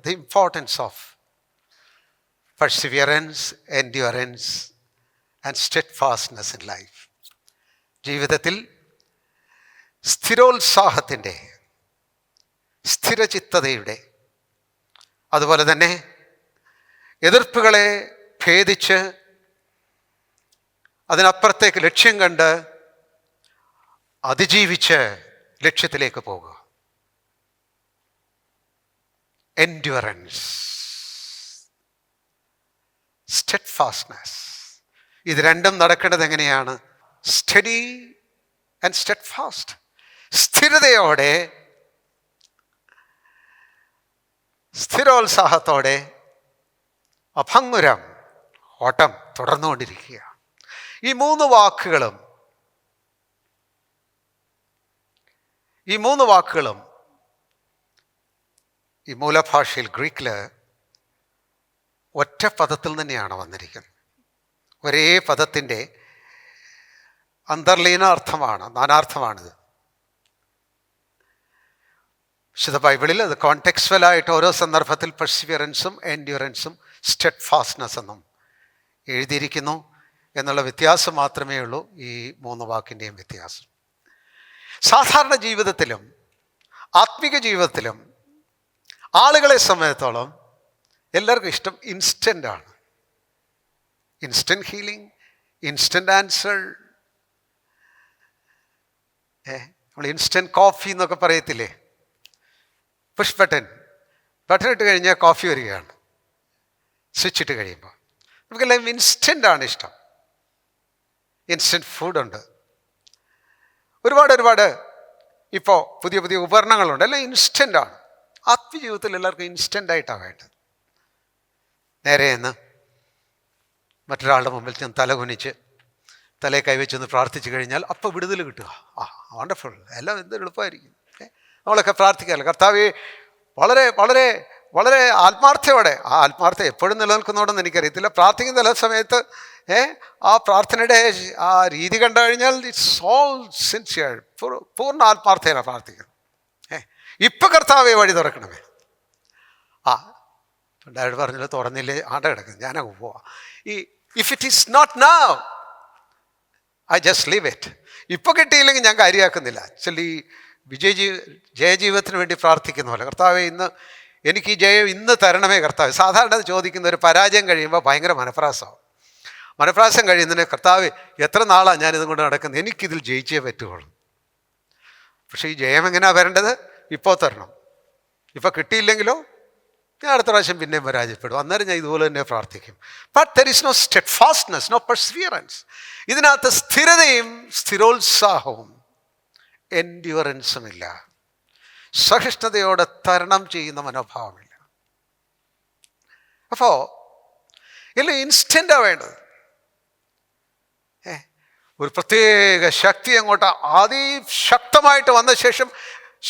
the importance of perseverance, endurance and steadfastness in life. ജീവിതത്തിൽ സ്ഥിരോത്സാഹത്തിൻ്റെ, സ്ഥിരചിത്തതയുടെ, അതുപോലെ തന്നെ എതിർപ്പുകളെ ഭേദിച്ച് അതിനപ്പുറത്തേക്ക് ലക്ഷ്യം കണ്ട് അതിജീവിച്ച് ലക്ഷ്യത്തിലേക്ക് പോകുക. എൻഡ്യൂറൻസ്, സ്റ്റെഡ്ഫാസ്റ്റ്നെസ്, ഇത് രണ്ടും നടക്കേണ്ടത് എങ്ങനെയാണ്? Steady and steadfast. സ്ഥിരതയോടെ, സ്ഥിരോത്സാഹത്തോടെ അഭംഗുരം ഓട്ടം തുടർന്നുകൊണ്ടിരിക്കുക. ഈ മൂന്ന് വാക്കുകളും ഈ മൂലഭാഷയിൽ ഗ്രീക്കിൽ ഒറ്റ പദത്തിൽ തന്നെയാണ് വന്നിരിക്കുന്നത്. ഒരേ പദത്തിൻ്റെ അന്തർലീന അർത്ഥമാണ്, നാനാർത്ഥമാണിത്. വിശുദ്ധ ബൈബിളിൽ അത് കോണ്ടെക്സ്വലായിട്ട് ഓരോ സന്ദർഭത്തിൽ പെർസിവിയറൻസും എൻഡ്യൂറൻസും സ്റ്റെഡ്ഫാസ്റ്റ്നെസ് എന്നും എഴുതിയിരിക്കുന്നു എന്നുള്ള വ്യത്യാസം മാത്രമേ ഉള്ളൂ ഈ മൂന്ന് വാക്കിൻ്റെയും വ്യത്യാസം. സാധാരണ ജീവിതത്തിലും ആത്മീക ജീവിതത്തിലും ആളുകളെ സംബന്ധിച്ചോളം എല്ലാവർക്കും ഇഷ്ടം ഇൻസ്റ്റൻ്റാണ്. Instant healing, instant answer. നമ്മൾ ഇൻസ്റ്റൻറ്റ് കോഫി എന്നൊക്കെ പറയത്തില്ലേ? പുഷ് ബട്ടൺ ഇട്ട് കഴിഞ്ഞാൽ കോഫി വരികയാണ്, സ്വിച്ച് ഇട്ട് കഴിയുമ്പോൾ. നമുക്കെല്ലാം ഇൻസ്റ്റൻ്റാണ് ഇഷ്ടം. ഇൻസ്റ്റൻറ്റ് ഫുഡുണ്ട്, ഒരുപാട് ഇപ്പോൾ പുതിയ ഉപകരണങ്ങളുണ്ട്, എല്ലാം ഇൻസ്റ്റൻ്റാണ്. ആത്മീയജീവിതത്തിൽ എല്ലാവർക്കും ഇൻസ്റ്റൻ്റായിട്ടാണ് വേണ്ടത്. നേരെ എന്ന് മറ്റൊരാളുടെ മുമ്പിൽ ചെന്ന് തല കുനിച്ച് തലയെ കൈവച്ചൊന്ന് പ്രാർത്ഥിച്ചു കഴിഞ്ഞാൽ അപ്പോൾ വിടുതൽ കിട്ടുക. വണ്ടർഫുൾ, എല്ലാം എന്ത് എളുപ്പമായിരിക്കും. നമ്മളൊക്കെ പ്രാർത്ഥിക്കാമല്ലോ, കർത്താവേ, വളരെ വളരെ വളരെ ആത്മാർത്ഥയോടെ. ആ ആത്മാർത്ഥ എപ്പോഴും നിലനിൽക്കുന്നോടെന്ന് എനിക്കറിയത്തില്ല. പ്രാർത്ഥിക്കുന്ന ചില സമയത്ത് ആ പ്രാർത്ഥനയുടെ ആ രീതി കണ്ടു കഴിഞ്ഞാൽ ഇറ്റ്സ് ഓൾ സിൻസിയർ, പൂർണ്ണ ആത്മാർത്ഥയാണ് പ്രാർത്ഥിക്കുന്നത്. ഇപ്പം കർത്താവേ വഴി തുറക്കണമേ. പണ്ടായിട്ട് പറഞ്ഞല്ലോ, തുറന്നില്ലേ ആണ്ട കിടക്കുന്നത്, ഞാനങ്ങ് പോവാം. If it is not now I just leave it. ഇപ്പോൾ കിട്ടിയില്ലെങ്കിൽ ഞാൻ കാര്യമാക്കുന്നില്ല. ആക്ച്വലി ജയജീവിതത്തിന് വേണ്ടി പ്രാർത്ഥിക്കുന്ന പോലെ, കർത്താവേ എനിക്ക് ഈ ജയം ഇന്ന് തരണമേ കർത്താവ്. സാധാരണ ചോദിക്കുന്ന ഒരു പരാജയം കഴിയുമ്പോൾ ഭയങ്കര മനപ്രാസം കഴിയുന്നതിന്, കർത്താവ് എത്ര നാളാണ് ഞാനിതും കൊണ്ട് നടക്കുന്നത്, എനിക്കിതിൽ ജയിച്ചേ പറ്റുള്ളൂ. പക്ഷേ ഈ ജയം എങ്ങനെയാണ് വരേണ്ടത്? ഇപ്പോൾ തരണം. ഇപ്പോൾ കിട്ടിയില്ലെങ്കിലോ ഞാൻ അടുത്ത പ്രാവശ്യം പിന്നെയും പരാജയപ്പെടും. അന്നേരം ഞാൻ ഇതുപോലെ തന്നെ പ്രാർത്ഥിക്കും. But there is no steadfastness, no perseverance. ഇതിനകത്ത് സ്ഥിരതയും സ്ഥിരോത്സാഹവും എൻഡ്യൂറൻസുമില്ല. സഹിഷ്ണുതയോടെ തരണം ചെയ്യുന്ന മനോഭാവമില്ല. അപ്പോൾ എല്ലാം ഇൻസ്റ്റൻ്റാണ് വേണ്ടത്. ഒരു പ്രത്യേക ശക്തി അങ്ങോട്ട് അതിശക്തമായിട്ട് വന്ന ശേഷം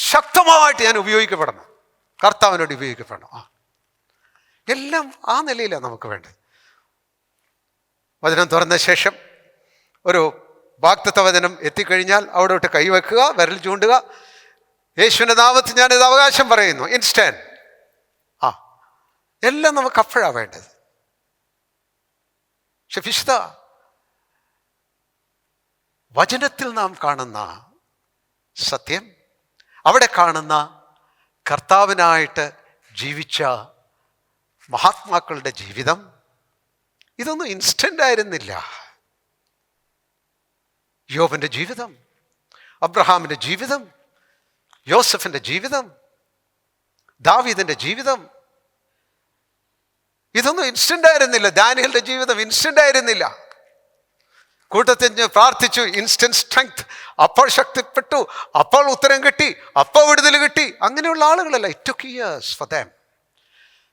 ശക്തമായിട്ട് ഞാൻ ഉപയോഗിക്കപ്പെടണം, കർത്താവിനോട് ഉപയോഗിക്കപ്പെടണം. എല്ലാം ആ നിലയിലാണ് നമുക്ക് വേണ്ടത്. വചനം തുറന്ന ശേഷം ഒരു വാഗ്ദത്ത വചനം എത്തിക്കഴിഞ്ഞാൽ അവിടോട്ട് കൈവെക്കുക, വിരൽ ചൂണ്ടുക, യേശുവിൻ്റെ നാമത്തിൽ ഞാനിത് അവകാശം പറയുന്നു, ഇൻസ്റ്റന്റ്. എല്ലാം നമുക്ക് അപ്പോഴാണ് വേണ്ടത്. പക്ഷെ വിശുദ്ധ വചനത്തിൽ നാം കാണുന്ന സത്യം, അവിടെ കാണുന്ന കർത്താവിനായിട്ട് ജീവിച്ച മഹാത്മാക്കളുടെ ജീവിതം, ഇതൊന്നും ഇൻസ്റ്റൻ്റ് ആയിരുന്നില്ല. യോബിൻ്റെ ജീവിതം, അബ്രഹാമിൻ്റെ ജീവിതം, യോസഫിൻ്റെ ജീവിതം, ദാവീദിൻ്റെ ജീവിതം, ഇതൊന്നും ഇൻസ്റ്റൻ്റ് ആയിരുന്നില്ല. ദാനിയേലിൻ്റെ ജീവിതം ഇൻസ്റ്റൻ്റ് ആയിരുന്നില്ല. കൂട്ടത്തിൽ പ്രാർത്ഥിച്ചു, ഇൻസ്റ്റന്റ് സ്ട്രെങ്ത്, അപ്പോൾ ശക്തിപ്പെട്ടു, അപ്പോൾ ഉത്തരം കിട്ടി, അപ്പോൾ വിടുതൽ കിട്ടി. അങ്ങനെയുള്ള ആളുകളല്ല. It took years for them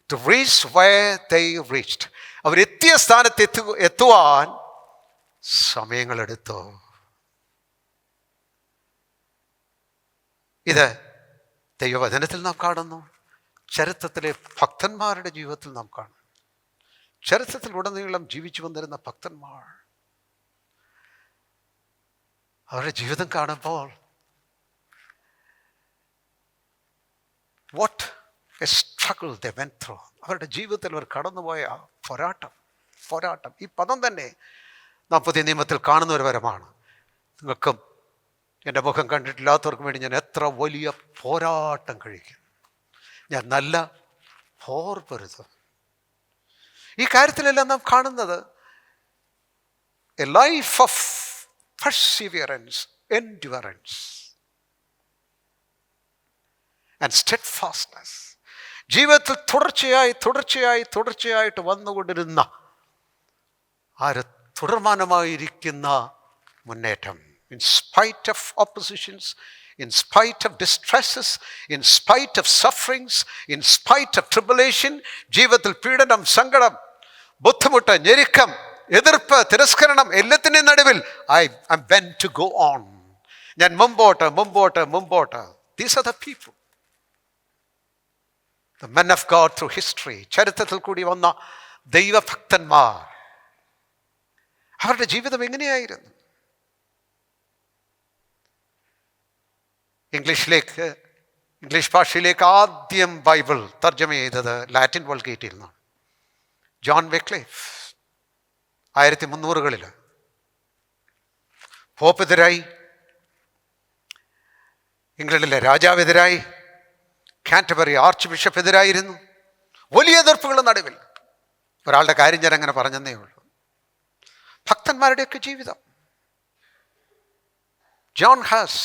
to reach where they reached. അവരെത്തിയ സ്ഥാനത്ത് എത്തുവാൻ സമയങ്ങളെടുത്തു. ഇത് ദൈവവചനത്തിൽ നാം കാണുന്നു, ചരിത്രത്തിലെ ഭക്തന്മാരുടെ ജീവിതത്തിൽ നാം കാണുന്നു. ചരിത്രത്തിലുടനീളം ജീവിച്ചു വന്നിരുന്ന ഭക്തന്മാർ, അവരുടെ ജീവിതം കാണുമ്പോൾ what a struggle they went through. അവരുടെ ജീവിതത്തിൽ അവർ കടന്നുപോയ പോരാട്ടം. ഈ പദം തന്നെ നാം പുതിയ നിയമത്തിൽ കാണുന്ന ഒരു പരമാണ്. നിങ്ങൾക്കും എൻ്റെ മുഖം കണ്ടിട്ടില്ലാത്തവർക്കും വേണ്ടി ഞാൻ എത്ര വലിയ പോരാട്ടം കഴിക്കും, ഞാൻ നല്ല പോർ പൊരുതും. ഈ കാര്യത്തിലെല്ലാം നാം കാണുന്നത് A life of Perseverance, endurance and steadfastness. ജീവിതത്തിൽ തുടർച്ചയായിട്ട് വന്നുകൊണ്ടിരുന്ന തുടർമാനമായിരിക്കുന്ന മുന്നേറ്റം. In spite of oppositions, in spite of distresses, in spite of sufferings, in spite of tribulation, ജീവിതത്തിൽ പീഡനം, സങ്കടം, ബുദ്ധിമുട്ട്, ഞെരുക്കം, എതിർപ്പ്, തിരസ്കരണം, എല്ലാത്തിൻ്റെയും നടുവിൽ I'm bent to go on. ഞാൻ മുമ്പോട്ട്. These are the people, the men of God through history. ചരിത്രത്തിൽ കൂടി വന്ന ദൈവഭക്തന്മാർ. അവരുടെ ജീവിതം എങ്ങനെയായിരുന്നു? ഇംഗ്ലീഷ് ഭാഷയിലേക്ക് ആദ്യം ബൈബിൾ തർജ്ജമ ചെയ്തത് ലാറ്റിൻ വൾഗേറ്റിൽ നിന്നാണ്. ജോൺ വെക്ലിഫ് 1300-കളിൽ പോപ്പെതിരായി, ഇംഗ്ലണ്ടിലെ രാജാവെതിരായി, കാൻറ്റർബറി ആർച്ച് ബിഷപ്പ് എതിരായിരുന്നു. വലിയ എതിർപ്പുകളുടെ നടുവിൽ ഒരാളുടെ കാര്യം ഞാൻ അങ്ങനെ പറഞ്ഞതേ ഉള്ളൂ. ഭക്തന്മാരുടെയൊക്കെ ജീവിതം. ജോൺ ഹാസ്,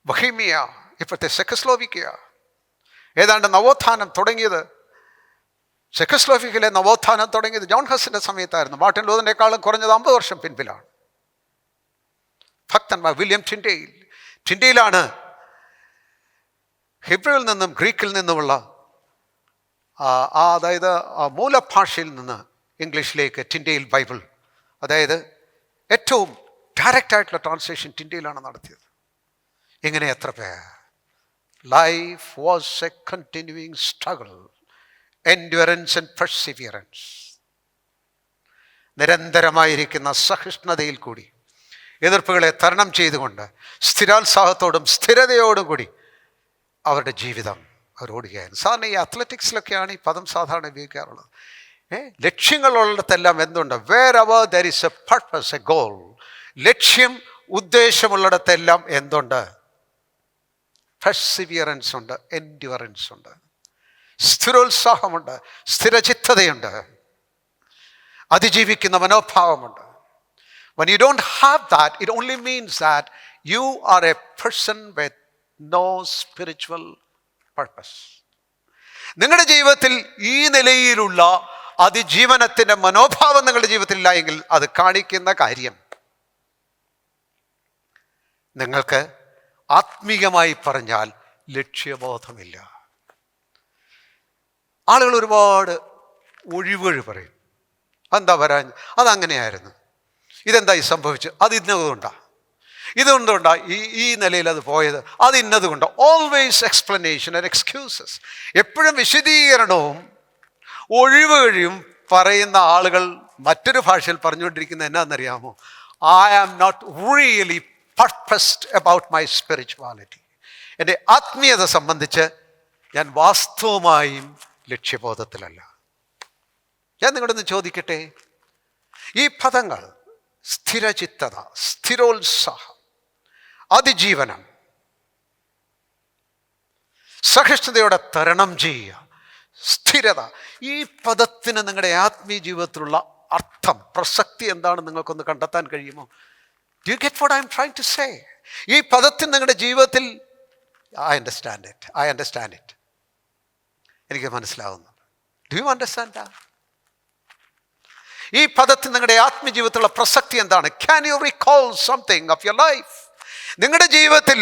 ബൊഹീമിയ, ഇപ്പോഴത്തെ ചെക്കോസ്ലോവാക്യ, ഏതാണ്ട് നവോത്ഥാനം തുടങ്ങിയത്, ചെക്കോസ്ലോവാക്യയിലെ നവോത്ഥാനം തുടങ്ങിയത് ജോൺ ഹസിൻ്റെ സമയത്തായിരുന്നു. മാർട്ടിൻ ലൂതറിനേക്കാളും കുറഞ്ഞത് 50 വർഷം പിൻപിലാണ്. ഭക്തന്മാർ. വില്യം ടിൻഡെയിലാണ് ഹിബ്രുവിൽ നിന്നും ഗ്രീക്കിൽ നിന്നുമുള്ള അതായത് മൂലഭാഷയിൽ നിന്ന് ഇംഗ്ലീഷിലേക്ക് ടിൻഡെയിൽ ബൈബിൾ, അതായത് ഏറ്റവും ഡയറക്റ്റായിട്ടുള്ള ട്രാൻസ്ലേഷൻ ടിൻഡെയിലാണ് നടത്തിയത്. ഇങ്ങനെ എത്ര പേർ. Life was a continuing struggle, endurance and perseverance. നിരന്തരമായിരിക്കുന്ന സഹിഷ്ണുതയിൽ കൂടി എതിർപ്പുകളെ തരണം ചെയ്തുകൊണ്ട് സ്ഥിരോത്സാഹത്തോടും സ്ഥിരതയോടും കൂടി അവരുടെ ജീവിതം അവരോടുകയായിരുന്നു. സാധാരണ ഈ അത്ലറ്റിക്സിലൊക്കെയാണ് ഈ പദം സാധാരണ ഉപയോഗിക്കാറുള്ളത്. ലക്ഷ്യങ്ങളുള്ളിടത്തെല്ലാം എന്തുണ്ട്? Wherever there is a purpose, a goal, ലക്ഷ്യം, ഉദ്ദേശമുള്ളിടത്തെല്ലാം എന്തുണ്ട്? പെർസിവിയറൻസ് ഉണ്ട്, എൻഡ്യൂറൻസ് ഉണ്ട്, സ്ഥിരോത്സാഹമുണ്ട്, സ്ഥിരചിത്തതയുണ്ട്, അതിജീവിക്കുന്ന മനോഭാവമുണ്ട്. When you don't have that, it only means that you are a person with no spiritual purpose. നിങ്ങളുടെ ജീവിതത്തിൽ ഈ നിലയിലുള്ള അതിജീവനത്തിൻ്റെ മനോഭാവം നിങ്ങളുടെ ജീവിതത്തിൽ ഇല്ല എങ്കിൽ അത് കാണിക്കുന്ന കാര്യം നിങ്ങൾക്ക് ആത്മീയമായി പറഞ്ഞാൽ ലക്ഷ്യബോധമില്ല. ആളുകൾ ഒരുപാട് ഒഴിവൊഴി പറയും. എന്താ വരാൻ? അതങ്ങനെയായിരുന്നു, ഇതെന്തായി സംഭവിച്ചു, അത് ഇതുകൊണ്ടാ ഈ നിലയിൽ അത് പോയത്, അത് ഇന്നതുകൊണ്ടോ. Always explanation and excuses. എപ്പോഴും വിശദീകരണവും ഒഴിവുകഴിയും പറയുന്ന ആളുകൾ മറ്റൊരു ഭാഷയിൽ പറഞ്ഞുകൊണ്ടിരിക്കുന്നത് എന്നാണെന്നറിയാമോ? I am not really purposed about my spirituality. എൻ്റെ ആത്മീയത സംബന്ധിച്ച് ഞാൻ വാസ്തവമായും ലക്ഷ്യബോധത്തിലല്ല. ഞാൻ നിങ്ങളൊന്ന് ചോദിക്കട്ടെ, ഈ പദങ്ങൾ സ്ഥിരചിത്തത, സ്ഥിരോത്സാഹം, അതിജീവനം, സഹിഷ്ണുതയോടെ തരണം ചെയ്യുക, സ്ഥിരത, ഈ പദത്തിന് നിങ്ങളുടെ ആത്മീയ ജീവിതത്തിലുള്ള അർത്ഥം, പ്രസക്തി എന്താണെന്ന് നിങ്ങൾക്കൊന്ന് കണ്ടെത്താൻ കഴിയുമോ? Do you get what I am trying to say? ഈ പദത്തിന് നിങ്ങളുടെ ജീവിതത്തിൽ I understand it. എനിക്ക് മനസ്സിലാവുന്നു. Do you understand that? ഈ പദത്തിന് നിങ്ങളുടെ ആത്മീയ ജീവിതത്തിലുള്ള പ്രസക്തി എന്താണ്? Can you recall something of your life? നിങ്ങളുടെ ജീവിതത്തിൽ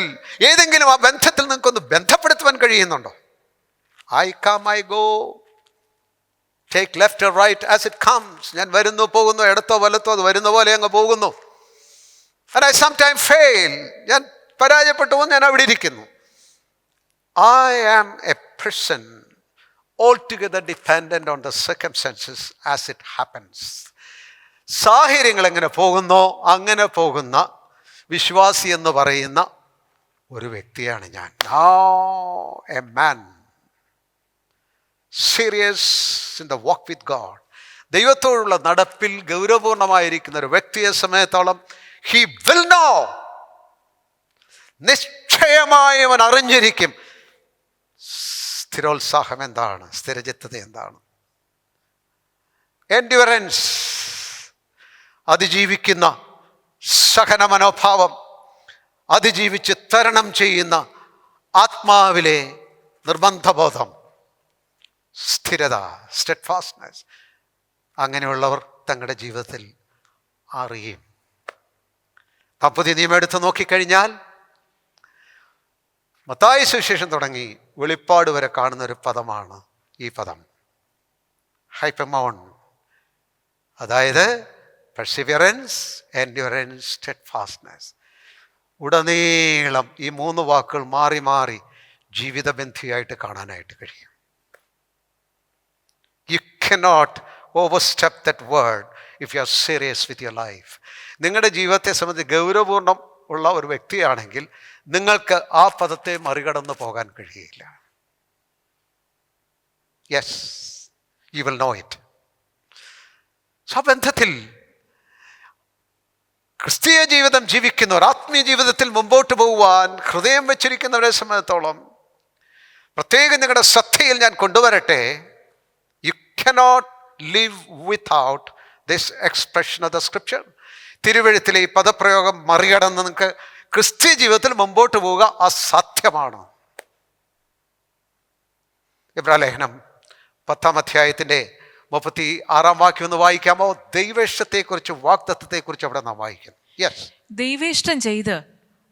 ഏതെങ്കിലും ആ ബന്ധത്തിൽ നിങ്ങൾക്കൊന്ന് ബന്ധപ്പെടുത്തുവാൻ കഴിയുന്നുണ്ടോ? I come, I go, take left or right as it comes. ഞാൻ വരുന്നു പോകുന്നു, ഇടത്തോ വലത്തോ അത് വരുന്ന പോലെ അങ്ങ് പോകുന്നു. And I sometimes fail. ഞാൻ പരാജയപ്പെട്ടു പോകുന്നു, ഞാൻ അവിടെ ഇരിക്കുന്നു. I am a person altogether dependent on the circumstances as it happens. സാഹചര്യങ്ങൾ എങ്ങനെ പോകുന്നോ അങ്ങനെ പോകുന്ന വിശ്വാസി എന്ന് പറയുന്ന ഒരു വ്യക്തിയാണ് ഞാൻ. Now a man serious in the walk with God, ദൈവത്തോടുള്ള നടപ്പിൽ ഗൗരവപൂർണമായിരിക്കുന്ന ഒരു വ്യക്തിയെ സമയത്തോളം ഹി വിൽ നോ, നിശ്ചയമായി അവൻ അറിഞ്ഞിരിക്കും സ്ഥിരോത്സാഹം എന്താണ്, സ്ഥിരചിത്തത എന്താണ്. എൻഡ്യൂറൻസ്, അതിജീവിക്കുന്ന സഹന മനോഭാവം, അതിജീവിച്ച് തരണം ചെയ്യുന്ന ആത്മാവിലെ നിർബന്ധബോധം, സ്ഥിരത, സ്റ്റെഡ്ഫാസ്റ്റ്നെസ്, അങ്ങനെയുള്ളവർ തങ്ങളുടെ ജീവിതത്തിൽ അറിയും. പുതിയ നിയമം എടുത്ത് നോക്കിക്കഴിഞ്ഞാൽ മത്തായി സുവിശേഷം തുടങ്ങി വെളിപ്പാട് വരെ കാണുന്ന ഒരു പദമാണ് ഈ പദം, ഹൈപ്പമോൺ. അതായത് പെർസിവിയറൻസ്, എൻഡ്യൂറൻസ്, സ്റ്റെഡ്ഫാസ്റ്റ്നെസ്. ഉടനീളം ഈ 3 വാക്കുകൾ മാറി മാറി ജീവിതബന്ധിയായിട്ട് കാണാനായിട്ട് കഴിയും. You cannot overstep that word if you are serious with your life. നിങ്ങളുടെ ജീവിതത്തെ സംബന്ധിച്ച് ഗൗരവപൂർണ്ണം ഉള്ള ഒരു വ്യക്തിയാണെങ്കിൽ നിങ്ങൾക്ക് ആ പദത്തെ മറികടന്ന് പോകാൻ കഴിയില്ല. Yes, you will know it. ബന്ധത്തിൽ ക്രിസ്തീയ ജീവിതം ജീവിക്കുന്നവർ, ആത്മീയ ജീവിതത്തിൽ മുമ്പോട്ട് പോകുവാൻ ഹൃദയം വെച്ചിരിക്കുന്നവരെ സംബന്ധിച്ചോളം പ്രത്യേകം നിങ്ങളുടെ ശ്രദ്ധയിൽ ഞാൻ കൊണ്ടുവരട്ടെ. You cannot live without this expression of the scripture. തിരുവെഴുത്തിലെ ഈ പദപ്രയോഗം മറികടന്ന് നിങ്ങൾക്ക് ക്രിസ്തീയ ജീവിതത്തിൽ മുമ്പോട്ട് പോവുക അസാധ്യമാണ്. ഇബ്രാഹിം ലേഖനം 10-ാം അധ്യായത്തിൻ്റെ 36-ാം വാക്യം ഒന്ന് വായിക്കാമോ? ദൈവേഷ്ടത്തെക്കുറിച്ച്, വാഗ്ദത്തത്തെക്കുറിച്ച് അവിടെ നാം വായിക്കും. യെസ്, ദൈവേഷ്ടം ചെയ്ത്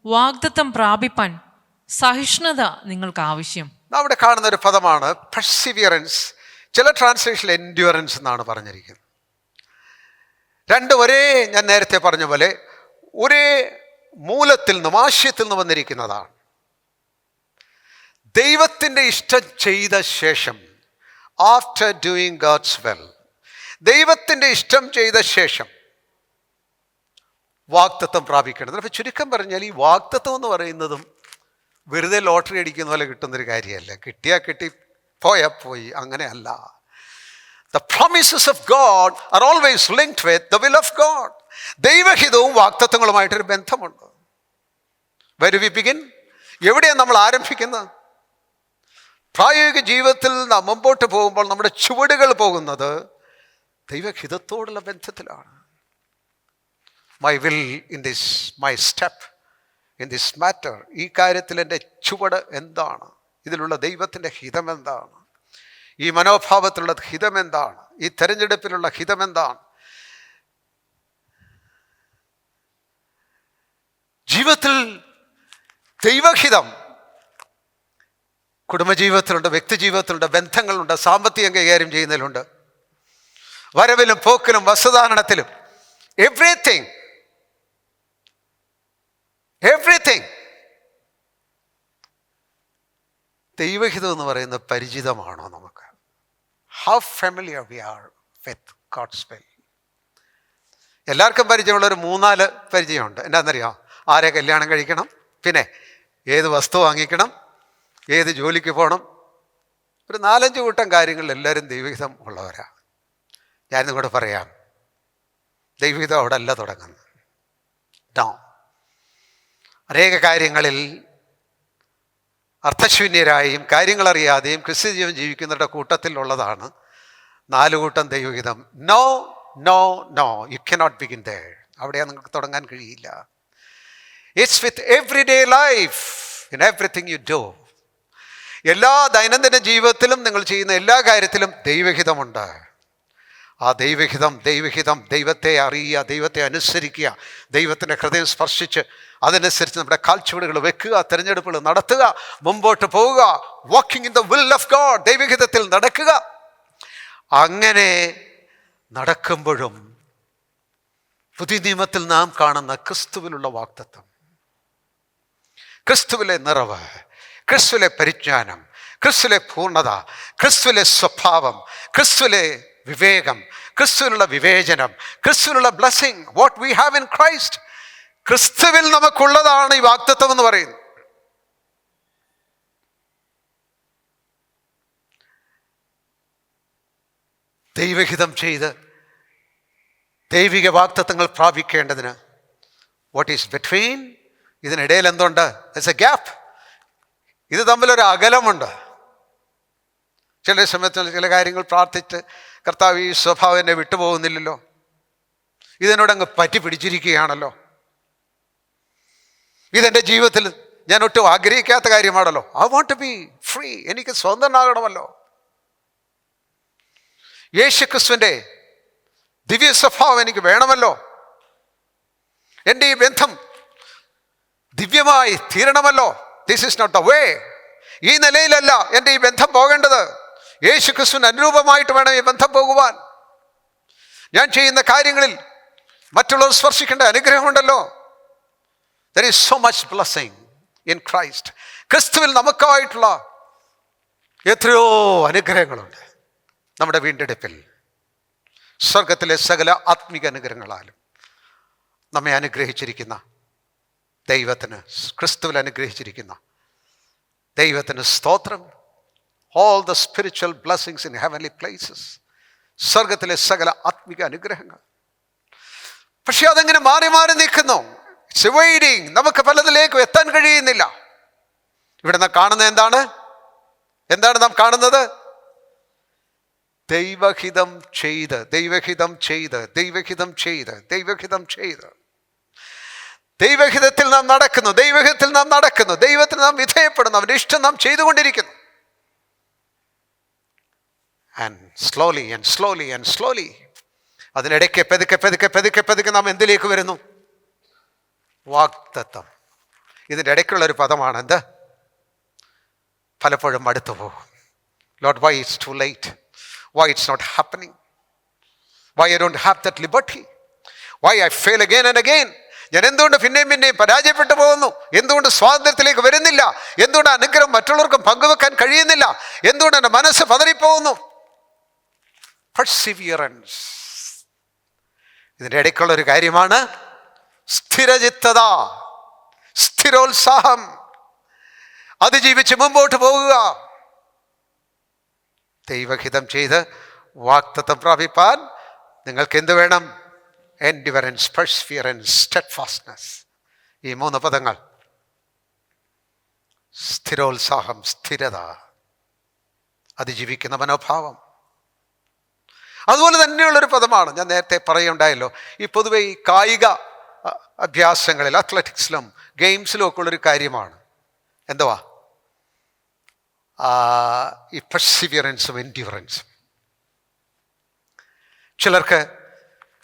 വാഗ്ദത്തം പ്രാപിപ്പാൻ സഹിഷ്ണുത നിങ്ങൾക്ക് ആവശ്യം. അവിടെ കാണുന്ന ഒരു പദമാണ് പെർസിവിയറൻസ്. ചില ട്രാൻസ്ലേഷനിൽ എൻഡ്യൂറൻസ് എന്നാണ് പറഞ്ഞിരിക്കുന്നത്. ഒരേ, ഞാൻ നേരത്തെ പറഞ്ഞ പോലെ ഒരേ മൂലത്തിൽ നിന്നും ആശയത്തിൽ നിന്ന് വന്നിരിക്കുന്നതാണ്. ദൈവത്തിൻ്റെ ഇഷ്ടം ചെയ്ത ശേഷം, ആഫ്റ്റർ ഡൂയിങ് ഗോഡ്സ് വെൽ, ദൈവത്തിൻ്റെ ഇഷ്ടം ചെയ്ത ശേഷം വാഗ്ദത്തം പ്രാപിക്കേണ്ടത്. അപ്പോൾ ചുരുക്കം പറഞ്ഞാൽ ഈ വാഗ്ദത്തം എന്ന് പറയുന്നതും വെറുതെ ലോട്ടറി അടിക്കുന്ന പോലെ കിട്ടുന്നൊരു കാര്യമല്ല. കിട്ടിയാൽ കിട്ടി, പോയാൽ പോയി, അങ്ങനെയല്ല. The promises of God are always linked with the will of God. ദൈവഹിതവും വാഗ്ദത്തങ്ങളുമായിട്ടൊരു ബന്ധമുണ്ട്. Where do we begin? എവിടെയാണ് നമ്മൾ ആരംഭിക്കുന്നത്? പ്രായോഗിക ജീവിതത്തിൽ നാം മുമ്പോട്ട് പോകുമ്പോൾ നമ്മുടെ ചുവടുകൾ പോകുന്നത് ദൈവഹിതത്തോടുള്ള ബന്ധത്തിലാണ്. My will in this, my step in this matter, ഈ കാര്യത്തിൽ എൻ്റെ ചുവട് എന്താണ്? ഇതിലുള്ള ദൈവത്തിൻ്റെ ഹിതം എന്താണ്? ഈ മനോഭാവത്തിലുള്ള ഹിതം എന്താണ്? ഈ തെരഞ്ഞെടുപ്പിലുള്ള ഹിതം എന്താണ്? ജീവിതത്തിൽ ദൈവഹിതം കുടുംബജീവിതത്തിലുണ്ട്, വ്യക്തിജീവിതത്തിലുണ്ട്, ബന്ധങ്ങളുണ്ട്, സാമ്പത്തികം കൈകാര്യം ചെയ്യുന്നതിലുണ്ട്, വരവിലും പോക്കിലും വസ്തുധാരണത്തിലും, എവ്രിതിങ് ദൈവഹിതം എന്ന് പറയുന്നത് പരിചിതമാണോ നമുക്ക്? How familiar we are with God's will? എല്ലാവർക്കും പരിചയമുള്ളൊരു 3-4 പരിചയമുണ്ട്. എന്താണെന്നറിയാം? ആരെ കല്യാണം കഴിക്കണം, പിന്നെ ഏത് വസ്തു വാങ്ങിക്കണം, ഏത് ജോലിക്ക് പോകണം. ഒരു 4-5 കൂട്ടം കാര്യങ്ങളിൽ എല്ലാവരും ദൈവഹിതം ഉള്ളവരാണ്. ഞാനിന്നും കൂടെ പറയാം, ദൈവഹിതം അവിടെ അല്ല തുടങ്ങുന്നത്. നോ, അനേക കാര്യങ്ങളിൽ അർത്ഥശൂന്യരായും കാര്യങ്ങളറിയാതെയും ക്രിസ്ത്യ ജീവൻ ജീവിക്കുന്നവരുടെ കൂട്ടത്തിലുള്ളതാണ് 4 കൂട്ടം ദൈവഹിതം. No no no, you cannot begin there. അവിടെ നിങ്ങൾക്ക് തുടങ്ങാൻ കഴിയില്ല. It's with every day life, in everything you do. എല്ലാ ദൈനംദിന ജീവിതത്തിലും നിങ്ങൾ ചെയ്യുന്ന എല്ലാ കാര്യത്തിലും ദൈവഹിതമുണ്ട്. ആ ദൈവഹിതം ദൈവത്തെ അറിയുക, ദൈവത്തെ അനുസരിക്കുക, ദൈവത്തിൻ്റെ ഹൃദയം സ്പർശിച്ച് അതനുസരിച്ച് നമ്മുടെ കാൽച്ചുവടുകൾ വെക്കുക, തിരഞ്ഞെടുപ്പുകൾ നടത്തുക, മുമ്പോട്ട് പോവുക. Walking in the will of God, ദൈവഹിതത്തിൽ നടക്കുക. അങ്ങനെ നടക്കുമ്പോഴും പുതിയ നിയമത്തിൽ നാം കാണുന്ന ക്രിസ്തുവിലുള്ള വാഗ്ദത്തം, ക്രിസ്തുവിലെ നിറവ്, ക്രിസ്തുവിലെ പരിജ്ഞാനം, ക്രിസ്തുവിലെ പൂർണ്ണത, ക്രിസ്തുവിലെ സ്വഭാവം, ക്രിസ്തുവിലെ വിവേകം, ക്രിസ്തുവിനുള്ള വിവേചനം, ക്രിസ്തുവിനുള്ള blessing, what we have in Christ, ക്രിസ്തുവിൽ നമുക്കുള്ളതാണ് ഈ വാഗ്ദത്തം എന്ന് പറയുന്നത്. ദൈവഹിതം ചെയ്ത് ദൈവിക വാഗ്ദത്തങ്ങൾ പ്രാപിക്കേണ്ടതിന് വാട്ട് ഈസ് ബിറ്റ്വീൻ, ഇതിനിടയിൽ എന്തുണ്ട്? It's a gap. ഇത് തമ്മിലൊരു അകലമുണ്ട്. ചില സമയത്ത് ചില കാര്യങ്ങൾ പ്രാർത്ഥിച്ച് കർത്താവ് ഈ സ്വഭാവം എന്നെ വിട്ടുപോകുന്നില്ലല്ലോ, ഇതിനോടങ്ങ് പറ്റി പിടിച്ചിരിക്കുകയാണല്ലോ, ഇതെൻ്റെ ജീവിതത്തിൽ ഞാൻ ഒട്ടും ആഗ്രഹിക്കാത്ത കാര്യമാണല്ലോ. I want to be free, എനിക്ക് സ്വതന്ത്രനാകണമല്ലോ. യേശുക്രിസ്തുവിൻ്റെ ദിവ്യ സ്വഭാവം എനിക്ക് വേണമല്ലോ. എൻ്റെ ഈ ബന്ധം ദിവ്യമായി തീരണമല്ലോ. This is not the way. ഈ നിലയിലല്ല എൻ്റെ ഈ ബന്ധം പോകേണ്ടത്. യേശുക്രിസ്തുവിന് അനുരൂപമായിട്ട് വേണം ഈ ബന്ധം പോകുവാൻ. ഞാൻ ചെയ്യുന്ന കാര്യങ്ങളിൽ മറ്റുള്ളവർ സ്പർശിക്കേണ്ട അനുഗ്രഹമുണ്ടല്ലോ. There is so much blessing in Christ. ക്രിസ്തുവിൽ നമുക്കായിട്ടുള്ള എത്രയോ അനുഗ്രഹങ്ങളുണ്ട്. നമ്മുടെ വീണ്ടെടുപ്പിൽ സ്വർഗത്തിലെ സകല ആത്മിക അനുഗ്രഹങ്ങളാലും നമ്മെ അനുഗ്രഹിച്ചിരിക്കുന്ന ദൈവത്തിന്, ക്രിസ്തുവിൽ അനുഗ്രഹിച്ചിരിക്കുന്ന ദൈവത്തിന് സ്തോത്രം. All the spiritual blessings in heavenly places, സ്വർഗത്തിലെ സകല ആത്മിക അനുഗ്രഹങ്ങൾ. പക്ഷെ അതെങ്ങനെ മാറി മാറി നിൽക്കുന്നു. It's evading. നമുക്ക് പലതിലേക്കും എത്താൻ കഴിയുന്നില്ല. ഇവിടെ നാം കാണുന്നത് എന്താണ് നാം കാണുന്നത്? ദൈവഹിതം ചെയ്ത് ദൈവഹിതം ചെയ്ത് ദൈവഹിതം ചെയ്ത് ദൈവഹിതം ചെയ്ത് ദൈവഹിതത്തിൽ നാം നടക്കുന്നു, ദൈവഹിതത്തിൽ നാം നടക്കുന്നു, ദൈവത്തിന് നാം വിധേയപ്പെടുന്നു, അവൻ്റെ ഇഷ്ടം നാം ചെയ്തുകൊണ്ടിരിക്കുന്നു. And slowly and slowly and slowly, അതിനിടയ്ക്ക് പതുക്കെ പതുക്കെ പതുക്കെ പതുക്കെ നാം എന്തിലേക്ക് വരുന്നു? വാഗ്ദത്തം. ഇതിൻ്റെ ഇടയ്ക്കുള്ള ഒരു പദമാണ് എന്ത്? പലപ്പോഴും അടുത്തു പോകും. Lord, why it's too late? Why it's not happening? Why I don't have that liberty? Why I fail again and again? ഞാൻ എന്തുകൊണ്ട് പിന്നെയും പിന്നെയും പരാജയപ്പെട്ടു പോകുന്നു? എന്തുകൊണ്ട് സ്വാതന്ത്ര്യത്തിലേക്ക് വരുന്നില്ല? എന്തുകൊണ്ട് അനുഗ്രഹം മറ്റുള്ളവർക്കും പങ്കുവെക്കാൻ കഴിയുന്നില്ല? എന്തുകൊണ്ട് എൻ്റെ മനസ്സ് പതറിപ്പോകുന്നു? പെർസിവിയറൻസ്. ഇതിൻ്റെ ഇടയ്ക്കുള്ള ഒരു കാര്യമാണ് സ്ഥിരചിത്തത, സ്ഥിരോത്സാഹം, അതിജീവിച്ച് മുമ്പോട്ട് പോകുക. ദൈവഹിതം ചെയ്ത് വാഗ്ദത്തം പ്രാപിപ്പാൻ നിങ്ങൾക്ക് എന്ത് വേണം? Endurance, Perseverance, steadfastness. ഈ 3 പദങ്ങൾ. സ്ഥിരോത്സാഹം, സ്ഥിരത, അതിജീവിക്കുന്ന മനോഭാവം. അതുപോലെ തന്നെയുള്ളൊരു പദമാണ് ഞാൻ നേരത്തെ പറയുണ്ടായല്ലോ. ഈ പൊതുവെ ഈ കായിക അഭ്യാസങ്ങളിൽ, അത്ലറ്റിക്സിലും ഗെയിംസിലും ഒക്കെ ഉള്ളൊരു കാര്യമാണ് എന്തുവാ? ഈ പെർസിവിയറൻസും എൻഡ്യൂറൻസും. ചിലർക്ക്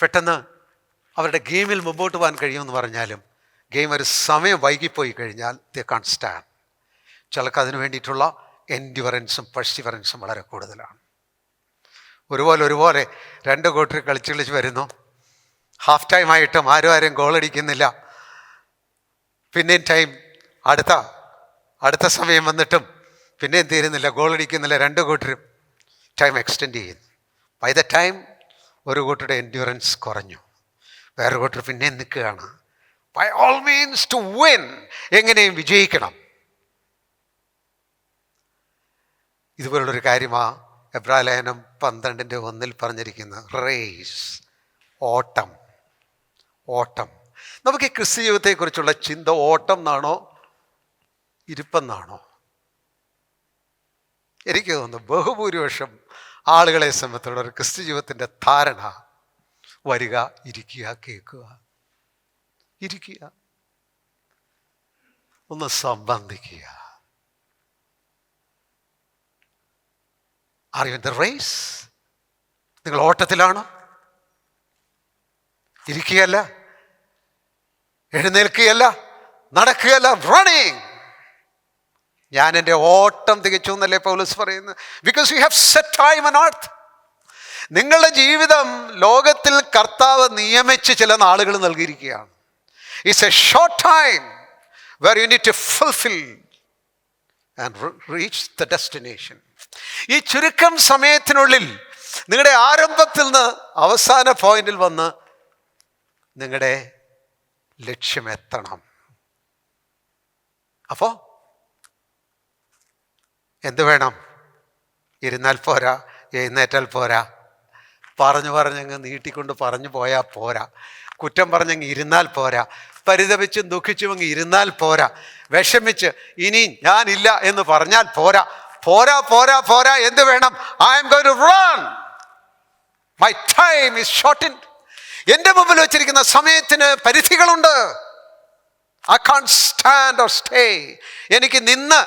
പെട്ടെന്ന് അവരുടെ ഗെയിമിൽ മുമ്പോട്ട് പോകാൻ കഴിയുമെന്ന് പറഞ്ഞാലും ഗെയിം ഒരു സമയം വൈകിപ്പോയി കഴിഞ്ഞാൽ ദേ കാൺ സ്റ്റാൻഡ്. ചിലർക്ക് അതിന് വേണ്ടിയിട്ടുള്ള എൻഡ്യൂറൻസും പെർസിവിയറൻസും വളരെ കൂടുതലാണ്. ഒരുപോലെ 2 കൂട്ടർ കളിച്ച് വരുന്നു. ഹാഫ് ടൈം ആയിട്ടും ആരും ഗോളടിക്കുന്നില്ല. പിന്നെയും ടൈം അടുത്ത സമയം വന്നിട്ടും പിന്നെയും തീരുന്നില്ല, ഗോളടിക്കുന്നില്ല. 2 കൂട്ടരും ടൈം എക്സ്റ്റെൻഡ് ചെയ്യുന്നു. ബൈ ദ ടൈം ഒരു കൂട്ടരുടെ എൻഡ്യൂറൻസ് കുറഞ്ഞു, വേറെ കൂട്ടർ പിന്നെയും നിൽക്കുകയാണ്. By all means to win, എങ്ങനെയും വിജയിക്കണം. ഇതുപോലുള്ളൊരു കാര്യമാണ് എബ്രായലേഖനം 12:1 പറഞ്ഞിരിക്കുന്നത്. റേസ്, ഓട്ടം. നമുക്ക് ഈ ക്രിസ്തു ജീവിതത്തെക്കുറിച്ചുള്ള ചിന്ത ഓട്ടം എന്നാണോ ഇരിപ്പെന്നാണോ? എനിക്ക് തോന്നുന്നു ബഹുഭൂരിപക്ഷം ആളുകളെ സംബന്ധിച്ചുള്ള ഒരു ക്രിസ്തു ജീവിതത്തിൻ്റെ ധാരണ വരിക, ഇരിക്കുക, കേൾക്കുക, ഇരിക്കുക, ഒന്ന് സംബന്ധിക്കുക. Are you in the race? നിങ്ങൾ ഓട്ടത്തിലാണോ? ഇരിക്കുകയല്ല, എഴുന്നേൽക്കുകയല്ല, നടക്കുകയല്ല, റണ്ണിങ്. ഞാൻ എൻ്റെ ഓട്ടം തികച്ചു എന്നല്ലേ പൗലോസ് പറയുന്നത്. Because you have set time on earth. നിങ്ങളുടെ ജീവിതം ലോകത്തിൽ കർത്താവ് നിയമിച്ച് ചില നാളുകൾ നൽകിയിരിക്കുകയാണ്. It's a short time where you need to fulfil and reach the destination. ഈ ചുരുക്കം സമയത്തിനുള്ളിൽ നിങ്ങളുടെ ആരംഭത്തിൽ നിന്ന് അവസാന പോയിന്റിൽ വന്ന് നിങ്ങളുടെ ലക്ഷ്യമെത്തണം. അപ്പോൾ എന്ത് വേണം? ഇരുന്നാൽ പോരാ, എഴുന്നേറ്റാൽ പോരാ, പറഞ്ഞങ്ങ് നീട്ടിക്കൊണ്ട് പറഞ്ഞു പോയാൽ പോരാ. കുറ്റം പറഞ്ഞങ്ങ് ഇരുന്നാൽ പോരാ. പരിതപിച്ചും ദുഃഖിച്ചും അങ്ങ് ഇരുന്നാൽ പോരാ. വിഷമിച്ച് ഇനി ഞാനില്ല എന്ന് പറഞ്ഞാൽ പോരാ. പോരാ പോരാ പോരാ, എന്ത് വേണം? I am going to run, my time is shortened. എൻ്റെ മുമ്പിൽ വെച്ചിരിക്കുന്ന സമയത്തിന് പരിധികളുണ്ട്. I can't stand or stay. എനിക്ക് നിന്ന്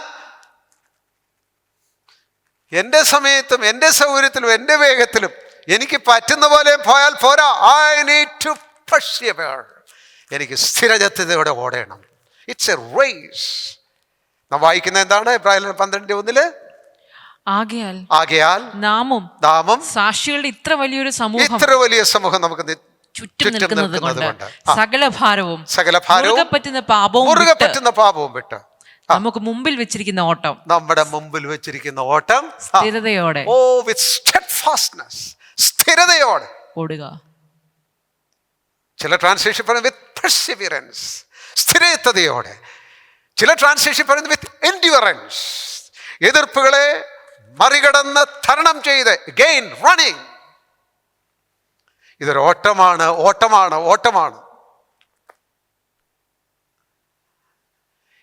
എൻ്റെ സമയത്തും എൻ്റെ സൗകര്യത്തിലും എൻ്റെ വേഗത്തിലും എനിക്ക് പറ്റുന്ന പോലെ പോയാൽ പോരാ. I need to persevere. എനിക്ക് സ്ഥിരജത്യതയോടെ ഓടണം. It's a race. നാം വായിക്കുന്ന എന്താണ്? എബ്രായർ 12:1 ആകയാൽ നാമും സാക്ഷികളുടെ ഇത്ര വലിയ സമൂഹം നമുക്ക് ചുറ്റും നിൽക്കുന്നത് കൊണ്ട് സകല ഭാരവും മുറുകെ പറ്റുന്ന പാപവും വിട്ട് നമുക്ക് മുമ്പിൽ വെച്ചിരിക്കുന്ന ഓട്ടം, നമ്മുടെ മുമ്പിൽ വെച്ചിരിക്കുന്ന ഓട്ടം സ്ഥിരതയോടെ with steadfastness, സ്ഥിരതയോടെ ഓടുക. ചില ട്രാൻസ്ലേഷൻ പറയുന്നത് വിത്ത് പെർസിവിയറൻസ്, സ്ഥിരതയോടെ. ചില ട്രാൻസ്ലേഷൻ പറയുന്നത് വിത്ത് എൻഡ്യൂറൻസ്, എതിർപ്പുകളെ മറികടന്ന് തരണം ചെയ്ത് ഗെയിൻ റണ്ണിങ്. ഇതൊരു ഓട്ടമാണ്, ഓട്ടമാണ്, ഓട്ടമാണ്.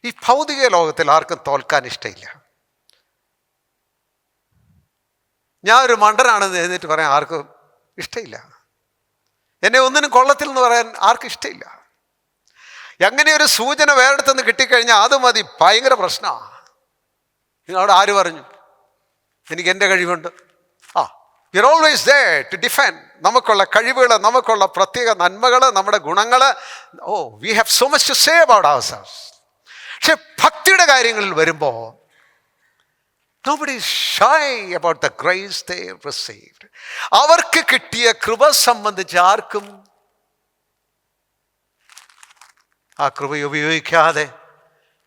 ഈ ഭൗതിക ലോകത്തിൽ ആർക്കും തോൽക്കാൻ ഇഷ്ടമില്ല. ഞാൻ ഒരു മണ്ടനാണെന്ന് എഴുന്നേറ്റ് പറയാൻ ആർക്കും ഇഷ്ടമില്ല. എന്നെ ഒന്നിനും കൊള്ളത്തിൽ എന്ന് പറയാൻ ആർക്കും ഇഷ്ടമില്ല. അങ്ങനെ ഒരു സൂചന വേറെടുത്തുനിന്ന് കിട്ടിക്കഴിഞ്ഞാൽ അത് മതി, ഭയങ്കര പ്രശ്നമാണ്. നിങ്ങളവിടെ ആര് പറഞ്ഞു എനിക്ക് എൻ്റെ കഴിവുണ്ട്? We are always there to defend നമുക്കുള്ള കഴിവുകൾ, നമുക്കുള്ള പ്രത്യേക നന്മകൾ, നമ്മുടെ ഗുണങ്ങൾ. We have so much to say about ourselves. പക്ഷെ ഭക്തിയുടെ കാര്യങ്ങളിൽ വരുമ്പോൾ nobody is shy about the grace they received. അവർക്ക് കിട്ടിയ കൃപ സംബന്ധിച്ച് ആർക്കും ആ കൃപ ഉപയോഗിക്കാതെ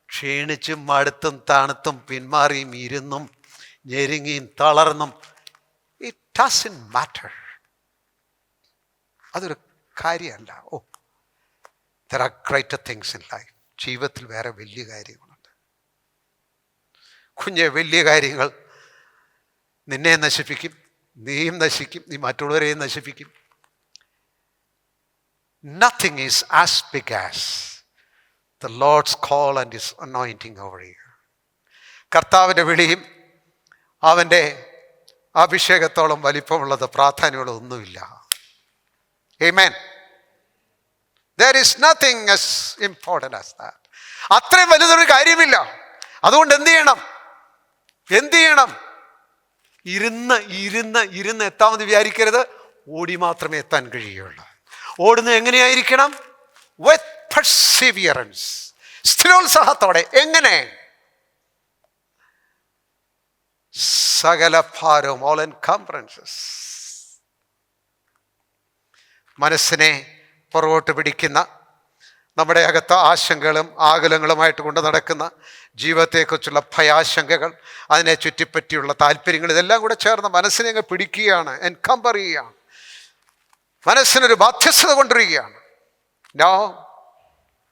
ക്ഷീണിച്ചും മടുത്തും തണുത്തും പിന്മാറിയും ഇരുന്നും ഞെരുങ്ങിയും തളർന്നും it doesn't matter. അതൊരു കാര്യമല്ല. there are greater things in life. ജീവിതത്തിൽ വേറെ വലിയ കാര്യങ്ങളുണ്ട്. കുഞ്ഞെ, വലിയ കാര്യങ്ങൾ നിന്നെ നശിപ്പിക്കും, നീയും നശിക്കും, നീ മറ്റുള്ളവരെയും നശിപ്പിക്കും. Nothing is as big as the Lord's call and His anointing over you. കർത്താവിൻ്റെ വിളിയും അവൻ്റെ അഭിഷേകത്തോളം വലിപ്പമുള്ളത്, പ്രാധാന്യമുള്ളത് ഒന്നുമില്ല. Amen. There is nothing as important as that. അത്രയും വലുതൊരു കാര്യമില്ല. അതുകൊണ്ട് എന്ത് ചെയ്യണം? ഇരുന്ന് എത്താമെന്ന് വിചാരിക്കരുത്. ഓടി മാത്രമേ എത്താൻ കഴിയുള്ളൂ. ഓടുന്നത് എങ്ങനെയായിരിക്കണം? വിത്ത് പെർസിവിയറൻസ്, സ്ഥിരോത്സാഹത്തോടെ. എങ്ങനെ? സകല ഭാരവും, ഓൾ എൻകംബ്രൻസസ്, മനസ്സിനെ പുറകോട്ട് പിടിക്കുന്ന, നമ്മുടെ അകത്ത് ആശങ്കകളും ആകുലങ്ങളുമായിട്ട് കൊണ്ട് നടക്കുന്ന ജീവിതത്തെക്കുറിച്ചുള്ള ഭയാശങ്കകൾ, അതിനെ ചുറ്റിപ്പറ്റിയുള്ള താല്പര്യങ്ങൾ, ഇതെല്ലാം കൂടെ ചേർന്ന് മനസ്സിനെ അങ്ങ് പിടിക്കുകയാണ്, എൻകംബർ ചെയ്യുകയാണ്, മനസ്സിനൊരു ബാധ്യസ്ഥത കൊണ്ടുവരികയാണ്. No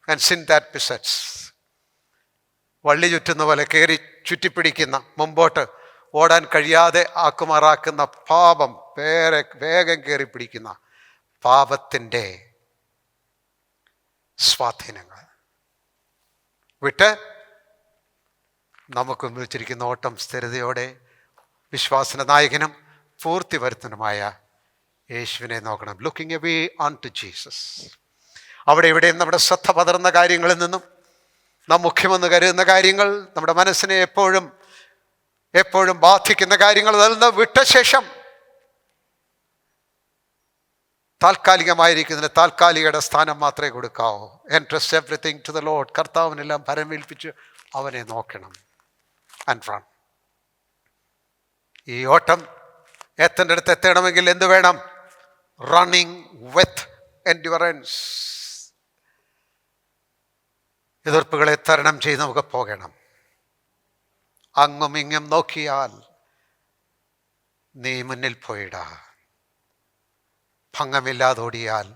and sin that besets. വള്ളി ചുറ്റുന്ന പോലെ കയറി ചുറ്റിപ്പിടിക്കുന്ന, മുമ്പോട്ട് ഓടാൻ കഴിയാതെ ആക്കുമാറാക്കുന്ന പാപം, വേഗം കയറി പിടിക്കുന്ന പാപത്തിൻ്റെ സ്വാധീനങ്ങൾ വിട്ട് നമുക്ക് വെച്ചിരിക്കുന്ന ഓട്ടം സ്ഥിരതയോടെ വിശ്വാസന നായകനും പൂർത്തി വരുത്തനുമായ യേശുവിനെ നോക്കണം. Looking away on to Jesus. അവിടെ ഇവിടെയും നമ്മുടെ ശ്രദ്ധ പതറുന്ന കാര്യങ്ങളിൽ നിന്നും, നാം മുഖ്യമെന്ന് കരുതുന്ന കാര്യങ്ങൾ, നമ്മുടെ മനസ്സിനെ എപ്പോഴും ബാധിക്കുന്ന കാര്യങ്ങൾ, അതിൽ നിന്ന് വിട്ട ശേഷം താൽക്കാലികമായിരിക്കുന്നതിന് താൽക്കാലികയുടെ സ്ഥാനം മാത്രമേ കൊടുക്കാവൂ. Entrust everything to the Lord. കർത്താവിനെല്ലാം ഭരമേൽപ്പിച്ച് അവനെ നോക്കണം. And run. ഈ ഓട്ടം എത്തേണ്ട അടുത്ത് എത്തണമെങ്കിൽ എന്ത് വേണം? റണ്ണിങ് വിത്ത് എൻഡ്യൂറൻസ്. എതിർപ്പുകളെ തരണം ചെയ്ത് നമുക്ക് പോകണം. അങ്ങും ഇങ്ങും നോക്കിയാൽ നീ മുന്നിൽ പോയിടാ. ഭംഗമില്ലാതോടിയാൽ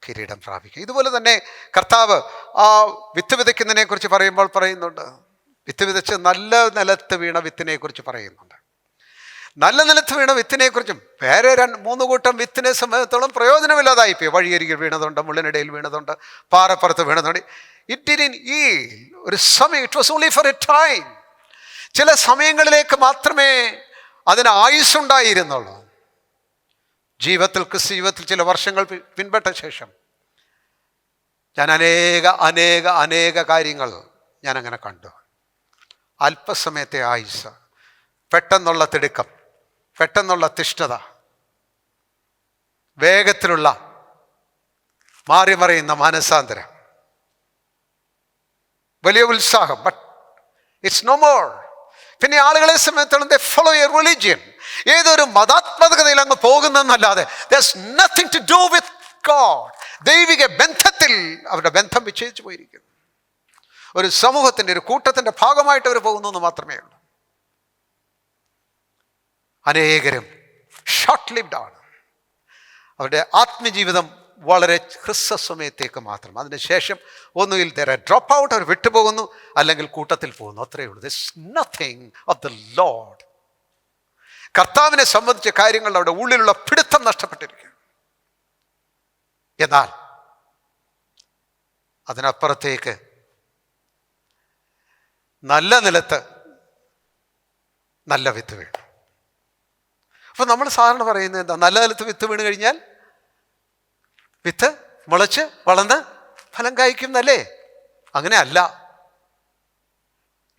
കിരീടം പ്രാപിക്കുക. ഇതുപോലെ തന്നെ കർത്താവ് ആ വിത്ത് വിതയ്ക്കുന്നതിനെ കുറിച്ച് പറയുമ്പോൾ പറയുന്നുണ്ട്. വിത്ത് വിതച്ച് നല്ല നിലത്ത് വീണ വിത്തിനെ കുറിച്ച് പറയുന്നുണ്ട്. നല്ല നിലത്ത് വീണ വിത്തിനെ കുറിച്ചും വേറെ 3 കൂട്ടം വിത്തിനെ സംബന്ധിച്ചോളം പ്രയോജനമില്ലാതായിപ്പോയി. വഴിയരികിൽ വീണതുണ്ട്, മുള്ളിനിടയിൽ വീണതുണ്ട്, പാറപ്പുറത്ത് വീണതുണ്ട്. ഒരു സമയം, it was only for a time. ചില സമയങ്ങളിലേക്ക് മാത്രമേ അതിന് ആയുസ്സുണ്ടായിരുന്നുള്ളൂ. ക്രിസ്തു ജീവിതത്തിൽ ചില വർഷങ്ങൾ പിൻപെട്ട ശേഷം ഞാൻ അനേക കാര്യങ്ങൾ ഞാനങ്ങനെ കണ്ടു. അല്പസമയത്തെ ആയുസ്, പെട്ടെന്നുള്ള തിടുക്കം, പെട്ടെന്നുള്ള തിഷ്ഠത, വേഗത്തിലുള്ള മാറിമറിയുന്ന മാനസാന്തരം, വലിയ ഉത്സാഹം. But it's no more. പിന്നെ ആളുകളെ സംബന്ധിച്ചിടത്തോളം they follow a religion. ഏതൊരു മതാത്മകതയിൽ അങ്ങ് പോകുന്നതെന്നല്ലാതെ there's nothing to do with God. ദൈവിക ബന്ധത്തിൽ അവരുടെ ബന്ധം വിച്ഛേദിച്ചു പോയിരിക്കുന്നു. ഒരു സമൂഹത്തിൻ്റെ, ഒരു കൂട്ടത്തിൻ്റെ ഭാഗമായിട്ട് അവർ പോകുന്നു എന്ന് മാത്രമേ ഉള്ളൂ. അനേകരും ഷോർട്ട് ലിവ്ഡ് ആണ്. അവരുടെ ആത്മജീവിതം വളരെ ഹ്രസ്വസമയത്തേക്ക് മാത്രം. അതിനുശേഷം ഒന്നുകിൽ ഡ്രോപ്പ് ഔട്ട്, അവർ വിട്ടുപോകുന്നു, അല്ലെങ്കിൽ കൂട്ടത്തിൽ പോകുന്നു. അത്രയേ ഉള്ളൂ. This nothing of the Lord. കർത്താവിനെ സംബന്ധിച്ച കാര്യങ്ങൾ അവിടെ ഉള്ളിലുള്ള പിടുത്തം നഷ്ടപ്പെട്ടിരിക്കുന്നു. എന്നാൽ അതിനപ്പുറത്തേക്ക് നല്ല നിലത്ത് നല്ല വിത്ത് വീണു. അപ്പൊ നമ്മൾ സാധാരണ പറയുന്നത് എന്താ? നല്ല നിലത്ത് വിത്ത് വീണ് കഴിഞ്ഞാൽ വിത്ത് മുളച്ച് വളർന്ന് ഫലം കായ്ക്കും എന്നല്ലേ? അങ്ങനെ അല്ല.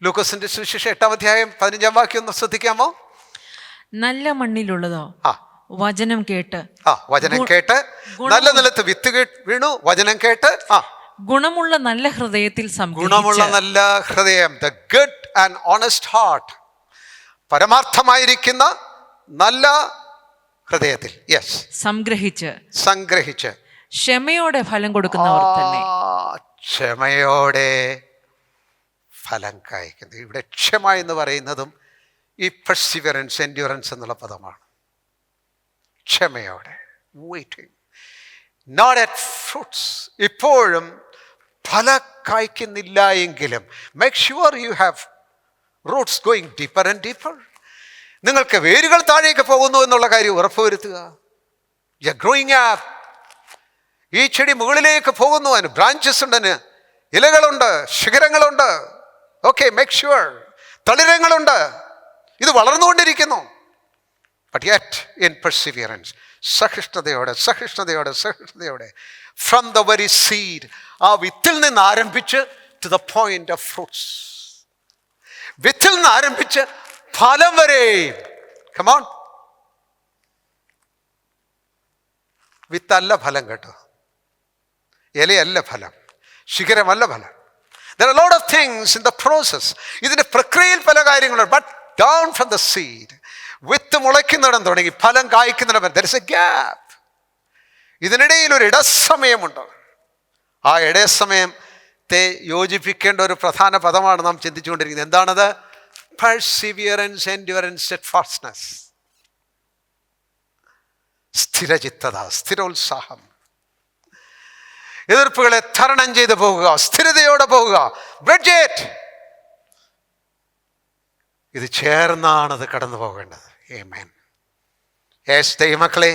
ലൂക്കോസിന്റെ സുവിശേഷം 8-ാം അധ്യായം 15-ാം വാക്യം ഒന്ന് ശ്രദ്ധിക്കാമോ? നല്ല മണ്ണിലുള്ളതോ വചനം കേട്ട് നല്ല നിലത്ത് വിത്ത് വീണു, വചനം കേട്ട് ഗുണമുള്ള നല്ല ഹൃദയത്തിൽ ഗുണമുള്ള നല്ല ഹൃദയം, the good and honest heart, പരമാർത്ഥമായിരിക്കുന്ന നല്ല ഹൃദയത്തിൽ സംഗ്രഹിച്ച് ക്ഷമയോടെ ഫലം കൊടുക്കുന്നവർ തന്നെ. ക്ഷമയോടെ ഫലം കായ്ക്കുന്നു. ഇവിടെ ക്ഷമ എന്ന് പറയുന്നതും ഈ പെർസിവറൻസ്, എൻഡ്യൂറൻസ് എന്നുള്ള പദമാണ്. ക്ഷമയോടെ വെയിറ്റിംഗ്, നോട്ട് അറ്റ് ഫ്രൂട്ട്സ്. ഇപ്പോഴും ഫല കായ്ക്കുന്നില്ല എങ്കിലും make sure you have roots going deeper and deeper. നിങ്ങൾക്ക് വേരുകൾ താഴേക്ക് പോകുന്നു എന്നുള്ള കാര്യം ഉറപ്പുവരുത്തുക. You are growing up. ഈ ചെടി മുകളിലേക്ക് പോകുന്നു, അതിന് ബ്രാഞ്ചസ് ഉണ്ട്, അതിന് ഇലകളുണ്ട്, ശിഖരങ്ങളുണ്ട്. Okay, make sure. തളിരങ്ങളുണ്ട്. ഇത് വളർന്നുകൊണ്ടിരിക്കുന്നു. ബട്ട് യെറ്റ് ഇൻ പെർസിവിയറൻസ്, സഹിഷ്ണുതയോടെ ഫ്രം ദ വെരി സീഡ്, ആ വിത്തിൽ നിന്ന് ആരംഭിച്ച് to the point of fruits, വിത്തിൽ നിന്ന് ആരംഭിച്ച് ഫലം വരെ. കമോൺ, വിത്തല്ല ഫലം കേട്ടോ, ഇലയല്ല ഫലം, ശിഖരമല്ല ഫലം. There are a lot of things in the process. ഇതിന്റെ പ്രക്രിയയിൽ പല കാര്യങ്ങളുണ്ട്. But down from the seed, വിത്ത് മുളയ്ക്കുന്നിടം തുടങ്ങി ഫലം കായ്ക്കുന്നിടം, there is a gap. ഇതിനിടയിൽ ഒരു ഇടസമയമുണ്ട്. ആ ഇടസമയത്തെ യോജിപ്പിക്കേണ്ട ഒരു പ്രധാന പദമാണ് നാം ചിന്തിച്ചുകൊണ്ടിരിക്കുന്നത്. എന്താണത്? Perseverance, endurance, steadfastness. സ്ഥിരചിത്തത, സ്ഥിരോത്സാഹം, എതിർപ്പുകളെ തരണം ചെയ്ത് പോകുക, സ്ഥിരതയോടെ പോകുക. ബ്രിഡ്ജറ്റ്, ഇത് ചേർന്നാണത് കടന്നു പോകേണ്ടത്. ആമേൻ. യെസ്, ദൈവമക്കളെ,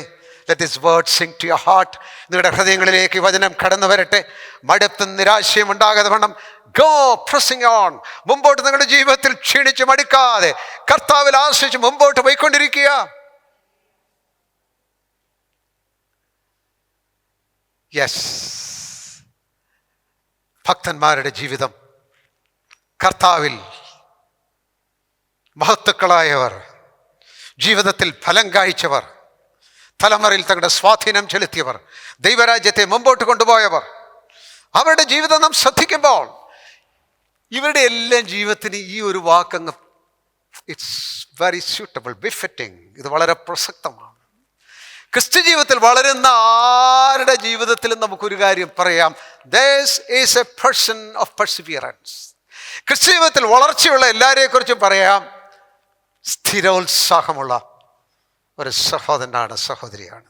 let this word sink to your heart. നിങ്ങളുടെ ഹൃദയങ്ങളിലേക്ക് വചനം കടന്നു വരട്ടെ. മടുപ്പും നിരാശയും ഉണ്ടാകാതെ വണ്ണം go pressing on. മുമ്പോട്ട് നിങ്ങളുടെ ജീവിതത്തിൽ ക്ഷീണിച്ച് മടുക്കാതെ കർത്താവിൽ ആശ്രയിച്ച് മുമ്പോട്ട് പോയിക്കൊണ്ടിരിക്കുക. യെസ്, ഭക്തന്മാരുടെ ജീവിതം, കർത്താവിൽ മഹത്തുക്കളായവർ, ജീവിതത്തിൽ ഫലം കായ്ച്ചവർ, തലമുറയിൽ തങ്ങളുടെ സ്വാധീനം ചെലുത്തിയവർ, ദൈവരാജ്യത്തെ മുമ്പോട്ട് കൊണ്ടുപോയവർ, അവരുടെ ജീവിതം നാം ശ്രദ്ധിക്കുമ്പോൾ ഇവരുടെ എല്ലാം ജീവിതത്തിന് ഈ ഒരു വാക്കങ്ങ് ഇറ്റ്സ് വെരി സ്യൂട്ടബിൾ, ബിഫിറ്റിംഗ്. ഇത് വളരെ പ്രസക്തമാണ്. ക്രിസ്തു ജീവിതത്തിൽ വളരുന്ന ആരുടെ ജീവിതത്തിലും നമുക്കൊരു കാര്യം പറയാം, this is a person of perseverance. ക്രിസ്തു ജീവിതത്തിൽ വളർച്ചയുള്ള എല്ലാവരെയും കുറിച്ചും പറയാം, സ്ഥിരോത്സാഹമുള്ള ഒരു സഹോദരനാണ്, സഹോദരിയാണ്.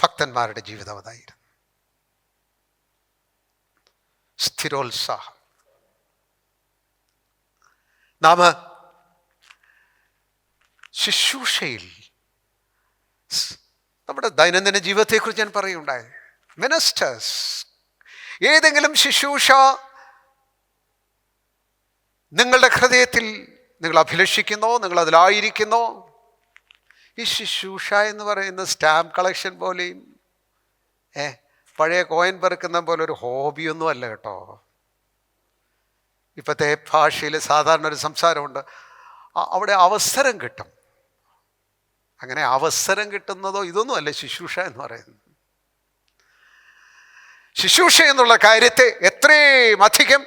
ഭക്തന്മാരുടെ ജീവിതം അതായിരുന്നു. സ്ഥിരോത്സാഹം. നാം ശുശ്രൂഷയിൽ നമ്മുടെ ദൈനംദിന ജീവിതത്തെക്കുറിച്ച് ഞാൻ പറയുണ്ടായി. മിനിസ്റ്റേഴ്സ്, ഏതെങ്കിലും ശുശ്രൂഷ നിങ്ങളുടെ ഹൃദയത്തിൽ നിങ്ങൾ അഭിലഷിക്കുന്നോ, നിങ്ങൾ അതിലായിരിക്കുന്നോ, ഈ ശുശ്രൂഷ എന്ന് പറയുന്ന സ്റ്റാമ്പ് കളക്ഷൻ പോലെയും പഴയ കോയിൻ പെറുക്കുന്ന പോലെ ഒരു ഹോബിയൊന്നും അല്ല കേട്ടോ. ഇപ്പോഴത്തെ ഭാഷയിൽ സാധാരണ ഒരു സംസാരമുണ്ട്, അവിടെ അവസരം കിട്ടും. അങ്ങനെ അവസരം കിട്ടുന്നതോ ഇതൊന്നും അല്ല ശുശ്രൂഷ എന്ന് പറയുന്നത്. ശുശ്രൂഷ എന്നുള്ള കാര്യത്തെ എത്രയും അധികം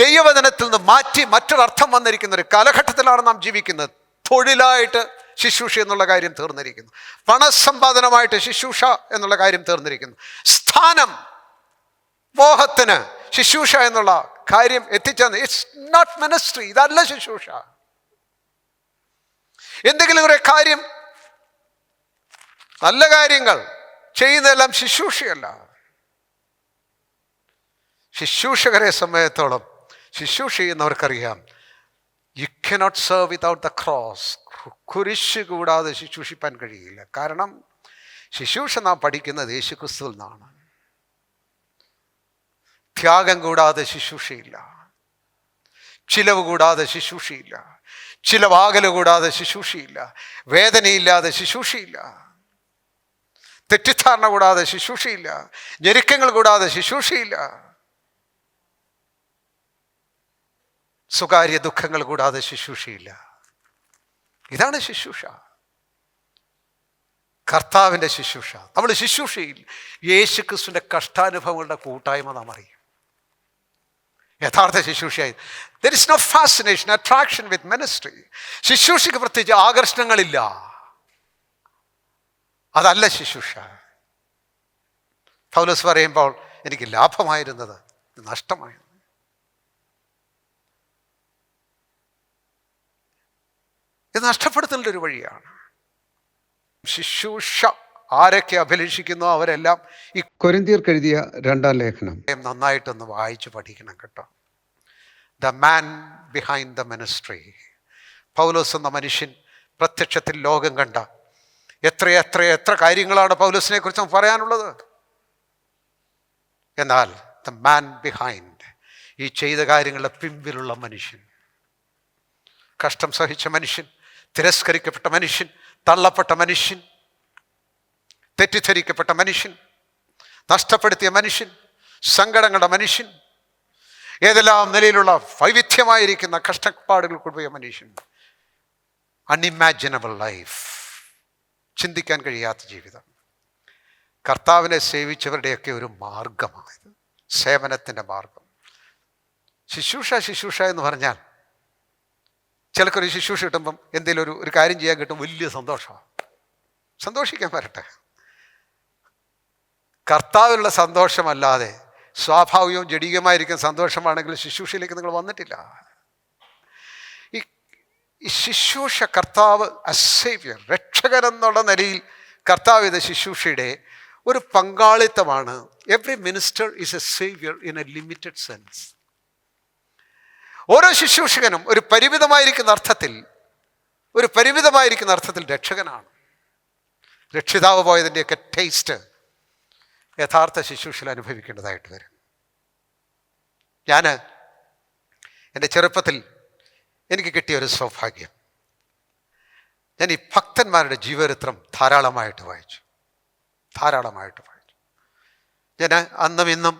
ദൈവവചനത്തിൽ നിന്ന് മാറ്റി മറ്റൊരർത്ഥം വന്നിരിക്കുന്ന ഒരു കാലഘട്ടത്തിലാണ് നാം ജീവിക്കുന്നത്. തൊഴിലായിട്ട് ശുശ്രൂഷ എന്നുള്ള കാര്യം തീർന്നിരിക്കുന്നു. പണസമ്പാദനമായിട്ട് ശുശ്രൂഷ എന്നുള്ള കാര്യം തീർന്നിരിക്കുന്നു. സ്ഥാനം മോഹത്തിന് ശുശ്രൂഷ എന്നുള്ള കാര്യം എത്തിച്ചെന്ന്. It's not ministry. ഇതല്ല ശുശ്രൂഷ. എന്തെങ്കിലും ഒരു കാര്യം, നല്ല കാര്യങ്ങൾ ചെയ്യുന്നതെല്ലാം ശുശ്രൂഷയല്ല. ശുശ്രൂഷകരെ സംബന്ധിച്ചിടത്തോളം, ശുശ്രൂഷ ചെയ്യുന്നവർക്കറിയാം, you cannot serve without the cross. കുരിശ് കൂടാതെ ശുശ്രൂഷിപ്പാൻ കഴിയില്ല. കാരണം ശുശ്രൂഷ നാം പഠിക്കുന്നത് യേശുക്രിസ്തുവിൽ നിന്നാണ്. ത്യാഗം കൂടാതെ ശുശ്രൂഷയില്ല, ചിലവ് കൂടാതെ ശുശ്രൂഷയില്ല, ചിലവാകൽ കൂടാതെ ശുശ്രൂഷയില്ല, വേദനയില്ലാതെ ശുശ്രൂഷയില്ല, തെറ്റിദ്ധാരണ കൂടാതെ ശുശ്രൂഷയില്ല, ഞെരുക്കങ്ങൾ കൂടാതെ ശുശ്രൂഷയില്ല, സ്വകാര്യ ദുഃഖങ്ങൾ കൂടാതെ ശുശ്രൂഷയില്ല. ഇതാണ് ശുശ്രൂഷ, കർത്താവിൻ്റെ ശുശ്രൂഷ. നമ്മൾ ശുശ്രൂഷയിൽ യേശുക്രിസ്തുവിൻ്റെ കഷ്ടാനുഭവങ്ങളുടെ കൂട്ടായ്മ നാം അറിയും. യഥാർത്ഥ ശുശ്രൂഷയായി there is no fascination, attraction with ministry. ശുശ്രൂഷയ്ക്ക് പ്രത്യേകിച്ച് ആകർഷണങ്ങളില്ല. അതല്ല ശുശ്രൂഷ. പൗലോസ് പറയുമ്പോൾ എനിക്ക് ലാഭമായിരുന്നത് നഷ്ടമായിരുന്നു. ഇത് നഷ്ടപ്പെടുത്തുന്ന ഒരു വഴിയാണ്. ശുശ്രൂഷ ആരൊക്കെ അഭിലഷിക്കുന്നോ അവരെല്ലാം ഈ കൊരിന്ത്യർക്ക് എഴുതിയ 2-ാം ലേഖനം നന്നായിട്ടൊന്ന് വായിച്ച് പഠിക്കണം കേട്ടോ. The man behind the ministry. പൗലോസ് എന്ന മനുഷ്യൻ പ്രത്യക്ഷത്തിൽ ലോകം കണ്ട എത്ര കാര്യങ്ങളാണ് പൗലോസിനെ കുറിച്ച് പറയാനുള്ളത്. എന്നാൽ ദ മാൻ ബിഹൈൻഡ്, ഈ ചെയ്ത കാര്യങ്ങളുടെ പിമ്പിലുള്ള മനുഷ്യൻ, കഷ്ടം സഹിച്ച മനുഷ്യൻ, തിരസ്കരിക്കപ്പെട്ട മനുഷ്യൻ, തള്ളപ്പെട്ട മനുഷ്യൻ, തെറ്റിദ്ധരിക്കപ്പെട്ട മനുഷ്യൻ, നഷ്ടപ്പെടുത്തിയ മനുഷ്യൻ, സങ്കടങ്ങളുടെ മനുഷ്യൻ, ഏതെല്ലാം നിലയിലുള്ള വൈവിധ്യമായിരിക്കുന്ന കഷ്ടപ്പാടുകൾ കൊണ്ടുപോയ മനുഷ്യൻ. അൺഇമാജിനബിൾ ലൈഫ്, ചിന്തിക്കാൻ കഴിയാത്ത ജീവിതം. കർത്താവിനെ സേവിച്ചവരുടെയൊക്കെ ഒരു മാർഗമായത്, സേവനത്തിൻ്റെ മാർഗം. ശുശ്രൂഷ എന്ന് പറഞ്ഞാൽ ചിലക്കൊരു ശുശ്രൂഷ കിട്ടുമ്പം എന്തെങ്കിലും ഒരു കാര്യം ചെയ്യാൻ കിട്ടും, വലിയ സന്തോഷമാണ്. സന്തോഷിക്കാൻ വരട്ടെ. കർത്താവിലുള്ള സന്തോഷമല്ലാതെ സ്വാഭാവികവും ജഡികമായിരിക്കുന്ന സന്തോഷമാണെങ്കിൽ ശുശ്രൂഷയിലേക്ക് നിങ്ങൾ വന്നിട്ടില്ല. ഈ ശുശ്രൂഷ കർത്താവ് അസേവ്യർ, രക്ഷകനെന്നുള്ള നിലയിൽ കർത്താവ് ചെയ്ത ശുശ്രൂഷയുടെ ഒരു പങ്കാളിത്തമാണ്. Every minister is a saviour in a limited sense. ഓരോ ശുശ്രൂഷകനും ഒരു പരിമിതമായിരിക്കുന്ന അർത്ഥത്തിൽ രക്ഷകനാണ്. രക്ഷിതാവ് പോയതിൻ്റെയൊക്കെ ടേസ്റ്റ് യഥാർത്ഥ ശുശ്രൂഷയിൽ അനുഭവിക്കേണ്ടതായിട്ട് വരും. ഞാൻ എൻ്റെ ചെറുപ്പത്തിൽ എനിക്ക് കിട്ടിയ ഒരു സൗഭാഗ്യം, ഞാൻ ഈ ഭക്തന്മാരുടെ ജീവചരിത്രം ധാരാളമായിട്ട് വായിച്ചു. ഞാൻ അന്നും ഇന്നും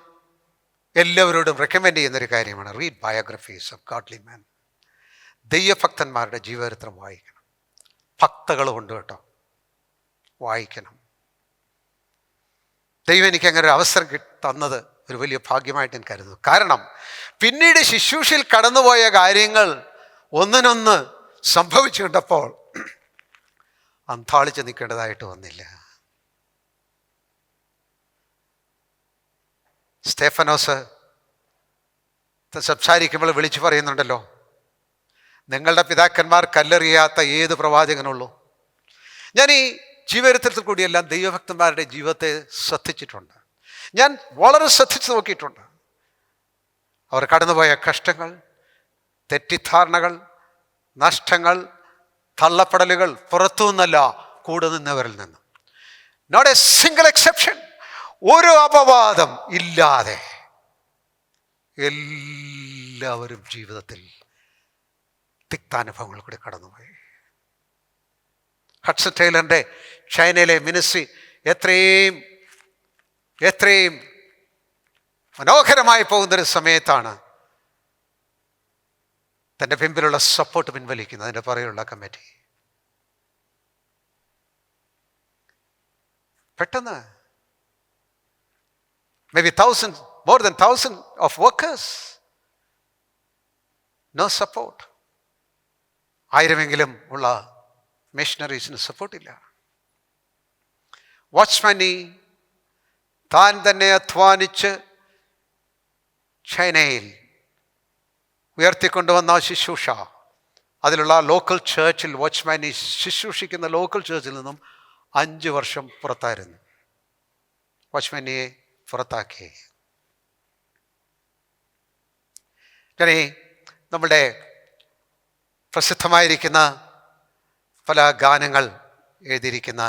എല്ലാവരോടും റെക്കമെൻഡ് ചെയ്യുന്നൊരു കാര്യമാണ്, റീഡ് ബയോഗ്രഫീസ് ഓഫ് ഗോഡ്ലി മാൻ. ദൈവഭക്തന്മാരുടെ ജീവചരിത്രം വായിക്കണം. ഭക്തകളുമുണ്ട് കേട്ടോ, വായിക്കണം. ദൈവം എനിക്ക് അങ്ങനെ ഒരു അവസരം തന്നത് ഒരു വലിയ ഭാഗ്യമായിട്ട് എനിക്ക് കരുതുന്നു. കാരണം പിന്നീട് ശുശ്രൂഷയിൽ കടന്നുപോയ കാര്യങ്ങൾ ഒന്നിനൊന്ന് സംഭവിച്ചു കണ്ടപ്പോൾ അന്താളിച്ച് നിൽക്കേണ്ടതായിട്ട് വന്നില്ല. സ്തേഫനോസ് സംസാരിക്കുമ്പോൾ വിളിച്ചു പറയുന്നുണ്ടല്ലോ, നിങ്ങളുടെ പിതാക്കന്മാർ കല്ലെറിയാത്ത ഏത് പ്രവാചകനുള്ളൂ. ഞാൻ ഈ ജീവചരിത്രത്തിൽ കൂടിയെല്ലാം ദൈവഭക്തന്മാരുടെ ജീവിതത്തെ ശ്രദ്ധിച്ചിട്ടുണ്ട്. ഞാൻ വളരെ ശ്രദ്ധിച്ചു നോക്കിയിട്ടുണ്ട്. അവർ കടന്നുപോയ കഷ്ടങ്ങൾ, തെറ്റിദ്ധാരണകൾ, നഷ്ടങ്ങൾ, തള്ളപ്പെടലുകൾ പുറത്തു നിന്നല്ല, കൂടെ നിന്നവരിൽ നിന്നും. Not a single exception. ഒരു അപവാദം ഇല്ലാതെ എല്ലാവരും ജീവിതത്തിൽ തിക്താനുഭവങ്ങൾ കൂടി കടന്നുപോയി. ഹഡ്സൺ ടൈലറിൻ്റെ ചൈനയിലെ മിനിസ്ട്രി എത്രയും മനോഹരമായി പോകുന്നൊരു സമയത്താണ് തൻ്റെ പിമ്പിലുള്ള സപ്പോർട്ട് പിൻവലിക്കുന്നത്, അതിൻ്റെ പുറകെയുള്ള കമ്മിറ്റി. പെട്ടെന്ന് may be more than 1,000 of workers, no support. 1000 ഉള്ള മിഷണറീസിന് സപ്പോർട്ടില്ല. വാച്ച്മാനി താൻ തന്നെ അധ്വാനിച്ച് ചൈനയിൽ ഉയർത്തിക്കൊണ്ടുവന്ന ശുശ്രൂഷ, അതിലുള്ള ലോക്കൽ ചേർച്ചിൽ വാച്ച്മാനി ശുശ്രൂഷിക്കുന്ന ലോക്കൽ ചേർച്ചിൽ നിന്നും 5 വർഷം പുറത്തായിരുന്നു. വാച്ച്മാനിയെ പുറത്താക്കി. ഞാനീ നമ്മുടെ പ്രസിദ്ധമായിരിക്കുന്ന പല ഗാനങ്ങൾ എഴുതിയിരിക്കുന്ന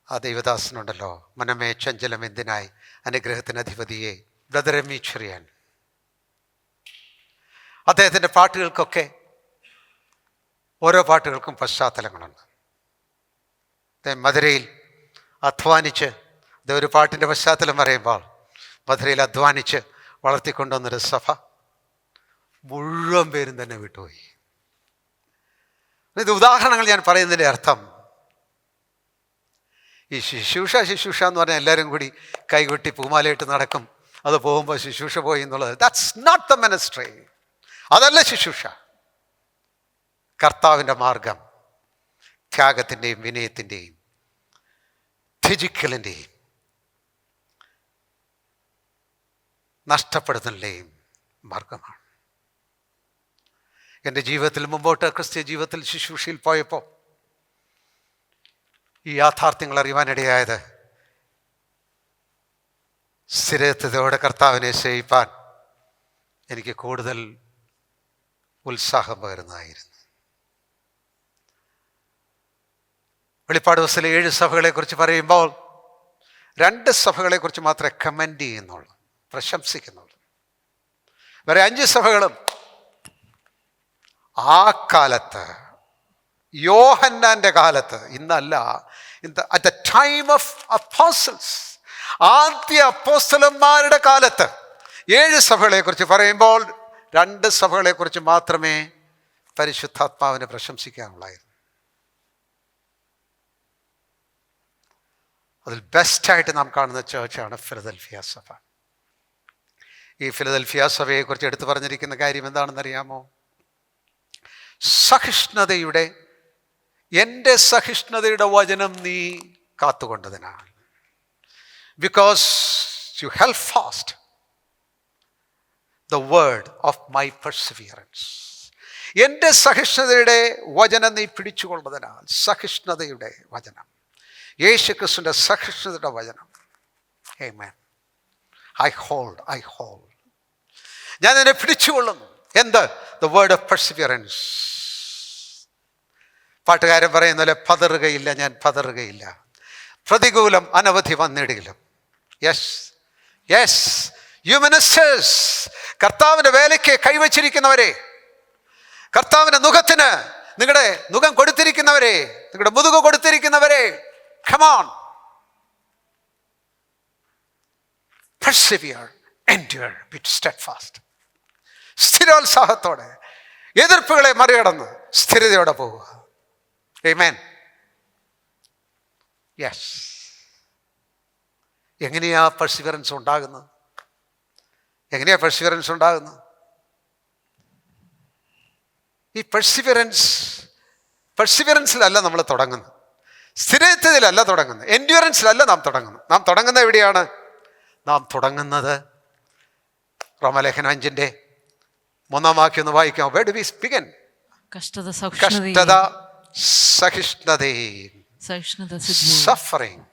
ആ ദൈവദാസനുണ്ടല്ലോ, മനമേ ചഞ്ചലം എന്തിനായി അനുഗ്രഹത്തിന് അധിപതിയെ, ബ്രദർ എം. ഇ. ചെറിയാൻ. അദ്ദേഹത്തിൻ്റെ പാട്ടുകൾക്കൊക്കെ ഓരോ പാട്ടുകൾക്കും പശ്ചാത്തലങ്ങളുണ്ട്. മധുരയിൽ അധ്വാനിച്ച്, ഒരു പാട്ടിൻ്റെ പശ്ചാത്തലം പറയുമ്പോൾ മധുരയിൽ അധ്വാനിച്ച് വളർത്തിക്കൊണ്ടുവന്നൊരു സഭ മുഴുവൻ പേരും തന്നെ വിട്ടുപോയി. ഇത് ഉദാഹരണങ്ങൾ ഞാൻ പറയുന്നതിൻ്റെ അർത്ഥം, ഈ ശുശ്രൂഷ എന്ന് പറഞ്ഞാൽ എല്ലാവരും കൂടി കൈകൊട്ടി പൂമാലയിട്ട് നടക്കും, അത് പോകുമ്പോൾ ശുശ്രൂഷ പോയി എന്നുള്ളത്, ദാറ്റ്സ് നോട്ട് ദ മിനിസ്ട്രി. അതല്ല ശുശ്രൂഷ. കർത്താവിൻ്റെ മാർഗം ത്യാഗത്തിൻ്റെയും വിനയത്തിൻ്റെയും ത്യജിക്കലിൻ്റെയും നഷ്ടപ്പെടുന്നതിൻ്റെയും മാർഗമാണ്. എൻ്റെ ജീവിതത്തിൽ മുമ്പോട്ട് ക്രിസ്ത്യ ജീവിതത്തിൽ ശുശ്രൂഷയിൽ പോയപ്പോൾ ഈ യാഥാർത്ഥ്യങ്ങൾ അറിയുവാനിടയായത്, സ്ഥിരതയോടെ കർത്താവിനെ സേവിപ്പാൻ എനിക്ക് കൂടുതൽ ഉത്സാഹം പകരുന്നതായിരുന്നു. വെളിപ്പാട് ദിവസത്തിലെ 7 സഭകളെക്കുറിച്ച് പറയുമ്പോൾ 2 സഭകളെക്കുറിച്ച് മാത്രമേ കമൻ്റ് ചെയ്യുന്നുള്ളൂ, പ്രശംസിക്കുന്നുള്ളൂ. വേറെ 5 സഭകളും ആ കാലത്ത്, യോഹന്നാൻ്റെ കാലത്ത്, ഇന്നല്ല, at the time of apostles, ആദ്യ അപ്പോസ്തലന്മാരുടെ കാലത്ത് 7 സഭകളെക്കുറിച്ച് പറയുമ്പോൾ 2 സഭകളെക്കുറിച്ച് മാത്രമേ പരിശുദ്ധാത്മാവിനെ പ്രശംസിക്കാനുള്ളായിരുന്നു. അതിൽ ബെസ്റ്റായിട്ട് നാം കാണുന്ന ചേർച്ചാണ് ഫിലദൽഫിയ സഭ. ഈ ഫിലദൽഫിയ സഭയെക്കുറിച്ച് എടുത്തു പറഞ്ഞിരിക്കുന്ന കാര്യം എന്താണെന്നറിയാമോ? സഹിഷ്ണുതയുടെ, എൻ്റെ സഹിഷ്ണുതയുടെ വചനം നീ കാത്തുകൊണ്ടതിനാൽ, because you held fast the word of my perseverance. എൻ്റെ സഹിഷ്ണുതയുടെ വചനം നീ പിടിച്ചുകൊണ്ടതിനാൽ, സഹിഷ്ണുതയുടെ വചനം, യേശുക്രിസ്തുവിൻ്റെ സഹിഷ്ണുതയുടെ വചനം. ആമേൻ. ഐ ഹോൾഡ്, ഞാൻ എന്നെ പിടിച്ചുകൊള്ളുന്നു. എന്ത്? The word of Perseverance. പാട്ടുകാരൻ പറയുന്ന പോലെ, പതറുകയില്ല, ഞാൻ പതറുകയില്ല, പ്രതികൂലം അനവധി വന്നിടയിലും. യെസ് യു മിനിസ്റ്റേഴ്സ്, കർത്താവിൻ്റെ വേലയ്ക്ക് കൈവച്ചിരിക്കുന്നവരെ, കർത്താവിൻ്റെ നുഖത്തിന് നിങ്ങളുടെ നുഖം കൊടുത്തിരിക്കുന്നവരെ, നിങ്ങളുടെ മുതുക കൊടുത്തിരിക്കുന്നവരെ, come on, persevere, endure, be steadfast. സ്ഥിരോത്സാഹത്തോടെ എതിർപ്പുകളെ മറികടന്ന് സ്ഥിരതയോടെ പോവുക. ആമേൻ. യെസ്. എങ്ങനെയാ പെർസിവറൻസ് ഉണ്ടാകുന്നത്? ഈ പെർസിവറൻസിലല്ല നമ്മൾ തുടങ്ങുന്നത്, സ്ഥിരതയിലല്ല തുടങ്ങുന്നത്, എൻഡ്യൂറൻസിലല്ല നാം തുടങ്ങുന്നത്. നാം തുടങ്ങുന്നത് എവിടെയാണ്? നാം തുടങ്ങുന്നത് റോമലേഖനം 5-ന്റെ 3-ാം വാക്യം ഒന്ന് വായിക്കാം. Where do we begin? കഷ്ടത, സഹിഷ്ണുതയും സഫറിങ്.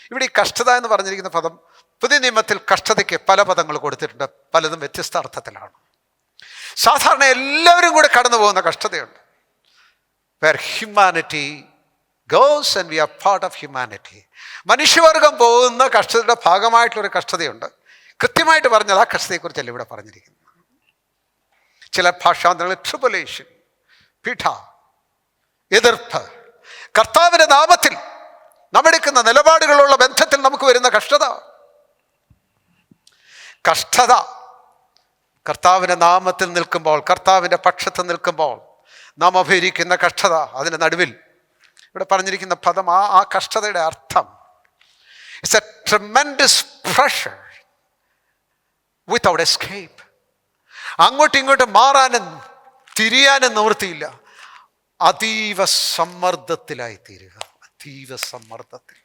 ഇവിടെ ഈ കഷ്ടത എന്ന് പറഞ്ഞിരിക്കുന്ന പദം, പുതിയ നിയമത്തിൽ കഷ്ടതയ്ക്ക് പല പദങ്ങൾ കൊടുത്തിട്ടുണ്ട്, പലതും വ്യത്യസ്ത അർത്ഥത്തിലാണ്. സാധാരണ എല്ലാവരും കൂടെ കടന്നു പോകുന്ന കഷ്ടതയുണ്ട്. where humanity goes and we are part of humanity. മനുഷ്യവർഗം പോകുന്ന കഷ്ടതയുടെ ഭാഗമായിട്ടുള്ളൊരു കഷ്ടതയുണ്ട്. കൃത്യമായിട്ട് പറഞ്ഞാൽ ആ കഷ്ടതയെക്കുറിച്ചല്ല ഇവിടെ പറഞ്ഞിരിക്കുന്നത്. ചില ഭാഷാന്തരങ്ങൾ ട്രിബുലേഷൻ, പീഠ, എതിർപ്പ്, കർത്താവിൻ്റെ നാമത്തിൽ നാം എടുക്കുന്ന നിലപാടുകളുള്ള ബന്ധത്തിൽ നമുക്ക് വരുന്ന കഷ്ടത കർത്താവിൻ്റെ നാമത്തിൽ നിൽക്കുമ്പോൾ, കർത്താവിൻ്റെ പക്ഷത്ത് നിൽക്കുമ്പോൾ നാം അഭിയിരിക്കുന്ന കഷ്ടത. അതിൻ്റെ നടുവിൽ ഇവിടെ പറഞ്ഞിരിക്കുന്ന പദം, ആ കഷ്ടതയുടെ അർത്ഥം it's a tremendous pressure without escape. അങ്ങോട്ടും ഇങ്ങോട്ടും മാറാനും തിരിയാനും നിവൃത്തിയില്ല. അതീവ സമ്മർദ്ദത്തിലായി തീരുക. അതീവ സമ്മർദ്ദത്തിൽ.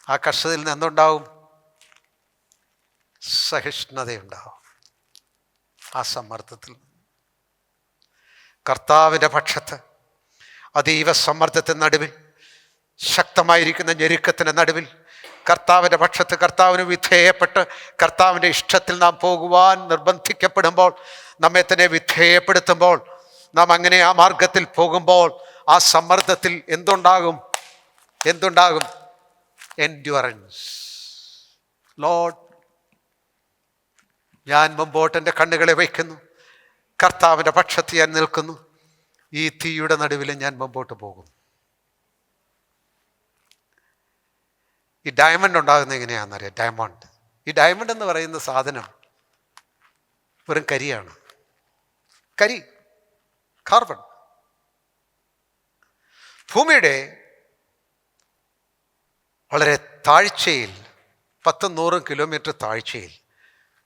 ആ കഷ്ടതയിൽ നിന്ന് എന്തുണ്ടാവും? സഹിഷ്ണുതയുണ്ടാവും. ആ സമ്മർദ്ദത്തിൽ കർത്താവിൻ്റെ പക്ഷത്ത് അതീവ സമ്മർദ്ദത്തിന് നടുവിൽ, ശക്തമായിരിക്കുന്ന ഞെരുക്കത്തിൻ്റെ നടുവിൽ കർത്താവിൻ്റെ പക്ഷത്ത് കർത്താവിന് വിധേയപ്പെട്ട് കർത്താവിൻ്റെ ഇഷ്ടത്തിൽ നാം പോകുവാൻ നിർബന്ധിക്കപ്പെടുമ്പോൾ, നമ്മെ തന്നെ വിധേയപ്പെടുത്തുമ്പോൾ, നാം അങ്ങനെ ആ മാർഗത്തിൽ പോകുമ്പോൾ ആ സമ്മർദ്ദത്തിൽ എന്തുണ്ടാകും? എൻഡ്യൂറൻസ്. ലോർഡ്, ഞാൻ മുമ്പോട്ട് എൻ്റെ കണ്ണുകളെ വയ്ക്കുന്നു, കർത്താവിൻ്റെ പക്ഷത്ത് ഞാൻ നിൽക്കുന്നു, ഈ തീയുടെ നടുവിൽ ഞാൻ മുമ്പോട്ട് പോകും. ഈ ഡയമണ്ട് ഉണ്ടാകുന്നത് എങ്ങനെയാണെന്നറിയാം? ഈ ഡയമണ്ട് എന്ന് പറയുന്ന സാധനം വെറും കരിയാണ്. കാർബൺ. ഭൂമിയുടെ വളരെ താഴ്ചയിൽ, 10-100 കിലോമീറ്റർ താഴ്ചയിൽ,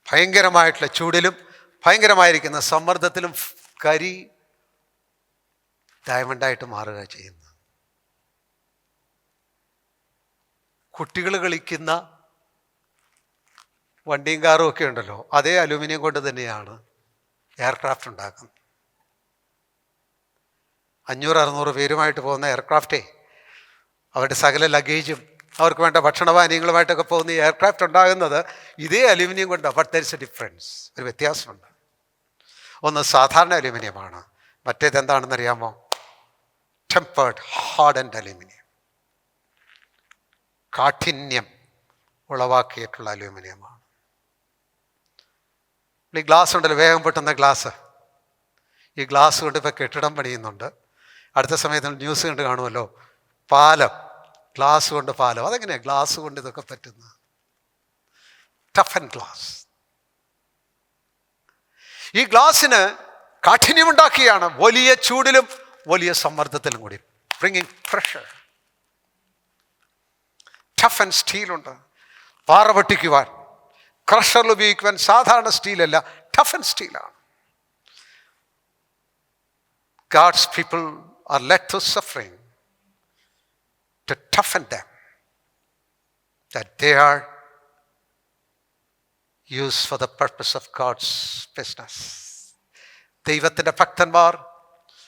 ഭയങ്കരമായിട്ടുള്ള ചൂടിലും ഭയങ്കരമായിരിക്കുന്ന സമ്മർദ്ദത്തിലും കരി ഡയമണ്ടായിട്ട് മാറുക ചെയ്യുന്നു. കുട്ടികൾ കളിക്കുന്ന വണ്ടിയും കാറും ഒക്കെ ഉണ്ടല്ലോ, അതേ അലൂമിനിയം കൊണ്ട് തന്നെയാണ് എയർക്രാഫ്റ്റ് ഉണ്ടാക്കുന്നത്. 500-600 പേരുമായിട്ട് പോകുന്ന എയർക്രാഫ്റ്റേ, അവരുടെ സകല ലഗേജും അവർക്ക് വേണ്ട ഭക്ഷണപാനീയങ്ങളുമായിട്ടൊക്കെ പോകുന്ന ഈ എയർക്രാഫ്റ്റ് ഉണ്ടാകുന്നത് ഇതേ അലൂമിനിയം കൊണ്ടാണ്. But there is A difference. ഒരു വ്യത്യാസമുണ്ട്. ഒന്ന് സാധാരണ അലൂമിനിയമാണ്, മറ്റേത് എന്താണെന്നറിയാമോ? Tempered hardened aluminium. കാഠിന്യം ഉളവാക്കിയിട്ടുള്ള അലൂമിനിയമാണ്. ഈ ഗ്ലാസ് ഉണ്ടല്ലോ, വേഗം പൊട്ടുന്ന ഗ്ലാസ്. ഈ ഗ്ലാസ് കൊണ്ട് ഇപ്പോൾ കെട്ടിടം പണിയുന്നുണ്ട്. അടുത്ത സമയത്ത് ന്യൂസ് കണ്ട് കാണുമല്ലോ, പാലം, ഗ്ലാസ് കൊണ്ട് പാലം. അതെങ്ങനെയാണ് ഗ്ലാസ് കൊണ്ട് ഇതൊക്കെ പറ്റുന്നത്? Tough and glass. ഈ ഗ്ലാസ്സിന് കാഠിന്യമുണ്ടാക്കിയാണ്, വലിയ ചൂടിലും വലിയ സമ്മർദ്ദത്തിലും കൂടി. Bringing pressure. ടഫ് ആൻഡ് സ്റ്റീലുണ്ട്, പാറ പൊട്ടിക്കുവാൻ, ക്രഷറിൽ ഉപയോഗിക്കുവാൻ. സാധാരണ സ്റ്റീലല്ല, ടഫ് ആൻഡ് സ്റ്റീലാണ്. God's people are led to suffering to toughen them, that they are used for the purpose of God's business. ദൈവത്തിൻ്റെ ഭക്തന്മാർ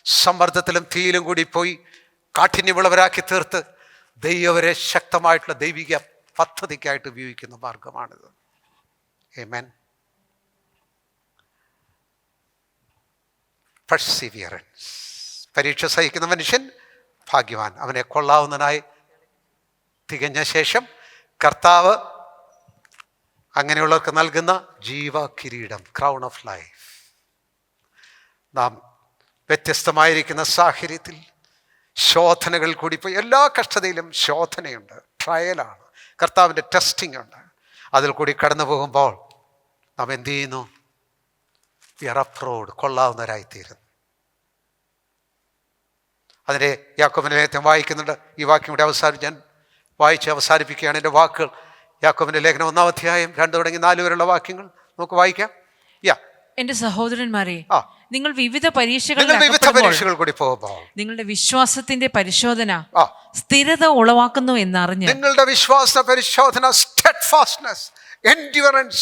സമ്മർദ്ദത്തിലും തീയിലും കൂടി പോയി കാഠിന്യമുള്ളവരാക്കി തീർത്ത് ദൈവവരെ ശക്തമായിട്ടുള്ള ദൈവിക പദ്ധതിക്കായിട്ട് ഉപയോഗിക്കുന്ന മാർഗമാണിത്. ആമേൻ. പെർസിവിയറൻസ്. പരീക്ഷ സഹിക്കുന്ന മനുഷ്യൻ ഭാഗ്യവാൻ. അവനെ കൊള്ളാവുന്നതിനായി തികഞ്ഞ ശേഷം കർത്താവ് അങ്ങനെയുള്ളവർക്ക് നൽകുന്ന ജീവകിരീടം, ക്രൗൺ ഓഫ് ലൈഫ്. നാം വ്യത്യസ്തമായിരിക്കുന്ന സാഹചര്യത്തിൽ ശോധനകൾ കൂടി പോയി, എല്ലാ കഷ്ടതയിലും ശോധനയുണ്ട്, ട്രയലാണ്, കർത്താവിൻ്റെ ടെസ്റ്റിംഗ് ഉണ്ട്. അതിൽ കൂടി കടന്നു പോകുമ്പോൾ നാം എന്ത് ചെയ്യുന്നു? അപ്രൂവ്ഡ്, കൊള്ളാവുന്നവരായിത്തീരുന്നു. അതിൻ്റെ യാക്കോബിൻ്റെ ലേഖനം വായിക്കുന്നുണ്ട്. ഈ വാക്യം ഇവിടെ ഞാൻ വായിച്ച് അവസാനിപ്പിക്കുകയാണ്. എൻ്റെ വാക്കുകൾ യാക്കോബിൻ്റെ ലേഖനം 1-ാം അധ്യായം 2 തുടങ്ങി 4 വരെയുള്ള വാക്യങ്ങൾ നമുക്ക് വായിക്കാം. എന്റെ സഹോദരന്മാരെ, നിങ്ങൾ വിവിധ പരീക്ഷകൾ കൂടി പോകുമ്പോൾ നിങ്ങളുടെ വിശ്വാസത്തിന്റെ പരിശോധന സ്ഥിരത ഉളവാക്കുന്നു എന്നറിഞ്ഞ്, നിങ്ങളുടെ വിശ്വാസ പരിശോധന, steadfastness, endurance,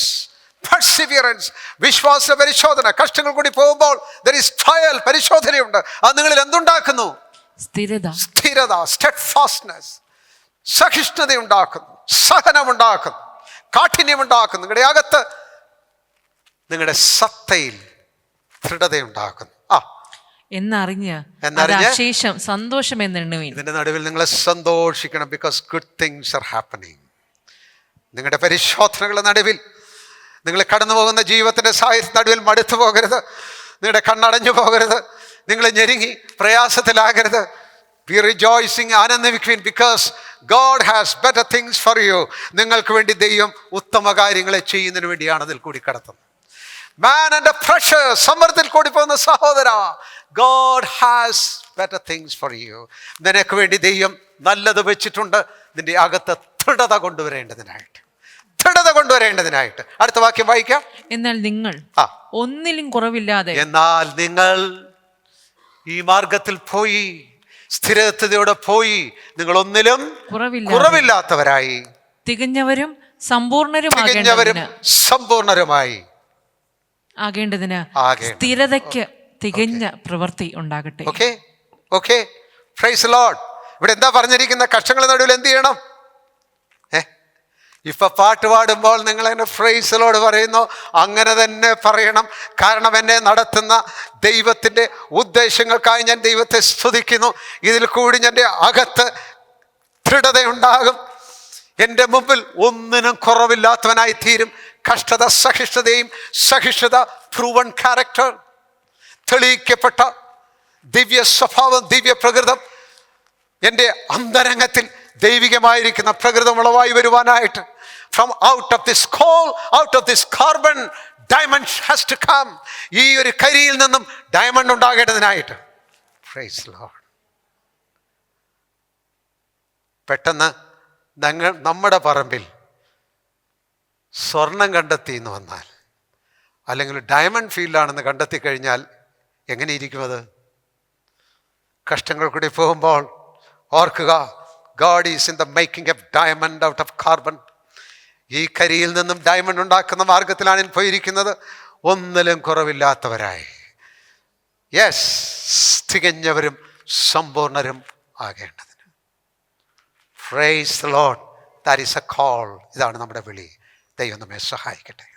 perseverance, വിശ്വാസ പരിശോധന. കഷ്ടങ്ങൾ കൂടി പോകുമ്പോൾ there is trial, പരിശോധനയുണ്ട്. അത് നിങ്ങളിൽ എന്തുണ്ടാക്കുന്നു? സ്ഥിരത, steadfastness, സഹിഷ്ണുതയുണ്ടാക്കുന്നു, സഹനമുണ്ടാക്കുന്നു, കാഠിന്യമുണ്ടാക്കുന്നു. നിങ്ങളുടെ അകത്ത്, നിങ്ങളുടെ സത്തയിൽ ദൃഢതയുണ്ടാക്കുന്നു. എന്നറിഞ്ഞ് അശേഷം സന്തോഷം എന്നെണ്ണുവീൻ. ഇതിന്റെ നടുവിൽ നിങ്ങൾ സന്തോഷിക്കണം. Because good things are happening. നിങ്ങളുടെ പരിശോധനകളുടെ നടുവിൽ, നിങ്ങൾ കടന്നു പോകുന്ന ജീവിതത്തിന്റെ നടുവിൽ മടുത്തു പോകരുത്. നിങ്ങളുടെ കണ്ണടഞ്ഞു പോകരുത്. നിങ്ങൾ ഞെരുങ്ങി പ്രയാസത്തിലാകരുത്. ബി റിജോയ്സിങ്, ആനന്ദിക്കുവിൻ. Because God has better things for you. നിങ്ങൾക്ക് വേണ്ടി ദൈവം ഉത്തമ കാര്യങ്ങളെ ചെയ്യുന്നതിന് വേണ്ടിയാണ് അതിൽ കൂടി കടത്തുന്നത്. മാൻ ആൻഡ് പ്രഷർ, സമ്മർദ്ദത്തിൽ കൂടി പോകുന്ന സഹോദര, God has better things for U. നിനക്ക് വേണ്ടി ദൈവം നല്ലത് വെച്ചിട്ടുണ്ട്. നിന്റെ അകത്ത് ദൃഢത കൊണ്ടുവരേണ്ടതിനായിട്ട്. അടുത്ത വാക്യം വായിക്കാം. എന്നാൽ നിങ്ങൾ ഒന്നിലും കുറവില്ലാതെ, എന്നാൽ നിങ്ങൾ ഈ മാർഗത്തിൽ പോയി, സ്ഥിരതയോടെ പോയി, നിങ്ങൾ ഒന്നിലും കുറവില്ലാത്തവരായി, തികഞ്ഞവരും സമ്പൂർണരുമായി ആകേണ്ടതിന് സ്ഥിരതയ്ക്ക് തികഞ്ഞ പ്രവൃത്തി ഉണ്ടാകട്ടെ. Okay praise Lord. ഇവിടെ എന്താ പറഞ്ഞിരിക്കുന്ന? കഷ്ടങ്ങളുടെ നടുവിൽ എന്ത് ചെയ്യണം? ഇപ്പൊ പാട്ട് പാടുമ്പോൾ നിങ്ങൾ എന്നെ പ്രൈസ് ലോർഡ് പറയുന്നു, അങ്ങനെ തന്നെ പറയണം. കാരണം എന്നെ നടത്തുന്ന ദൈവത്തിൻ്റെ ഉദ്ദേശങ്ങൾക്കായി ഞാൻ ദൈവത്തെ സ്തുതിക്കുന്നു. ഇതിൽ കൂടി എൻ്റെ അകത്ത് ദൃഢതയുണ്ടാകും. എൻ്റെ മുമ്പിൽ ഒന്നിനും കുറവില്ലാത്തവനായി തീരും. കഷ്ടത സഹിഷ്ണുത പ്രൂവൺ ക്യാരക്ടർ, തെളിയിക്കപ്പെട്ട ദിവ്യ സ്വഭാവം, ദിവ്യ പ്രകൃതം, എൻ്റെ അന്തരംഗത്തിൽ ദൈവികമായിരിക്കുന്ന പ്രകൃതം ഉളവായി വരുവാനായിട്ട്, from out of this coal, out of this carbon, diamond has to come. ഈ ഒരു കരിയിൽ നിന്നും ഡയമണ്ട് ഉണ്ടാകേണ്ടതിനായിട്ട്. Praise Lord. പെട്ടെന്ന് നമ്മുടെ പറമ്പിൽ സ്വർണം കണ്ടെത്തി എന്ന് വന്നാൽ, അല്ലെങ്കിൽ ഡയമണ്ട് ഫീൽഡാണെന്ന് കണ്ടെത്തി കഴിഞ്ഞാൽ എങ്ങനെ ഇരിക്കും അത്? കഷ്ടങ്ങൾ കൂടി പോകുമ്പോൾ ഓർക്കുക, God is in the making of diamond out of carbon. ഈ കരിയിൽ നിന്നും ഡയമണ്ട് ഉണ്ടാക്കുന്ന മാർഗത്തിലാണ് പോയിരിക്കുന്നത്. ഒന്നിലും കുറവില്ലാത്തവരായി, യെസ്, തികഞ്ഞവരും സമ്പൂർണരും ആകേണ്ടതിന്. Praise the Lord. That is a call. ഇതാണ് നമ്മുടെ വിളി. ദൈവം നമ്മെ സഹായിക്കട്ടെ.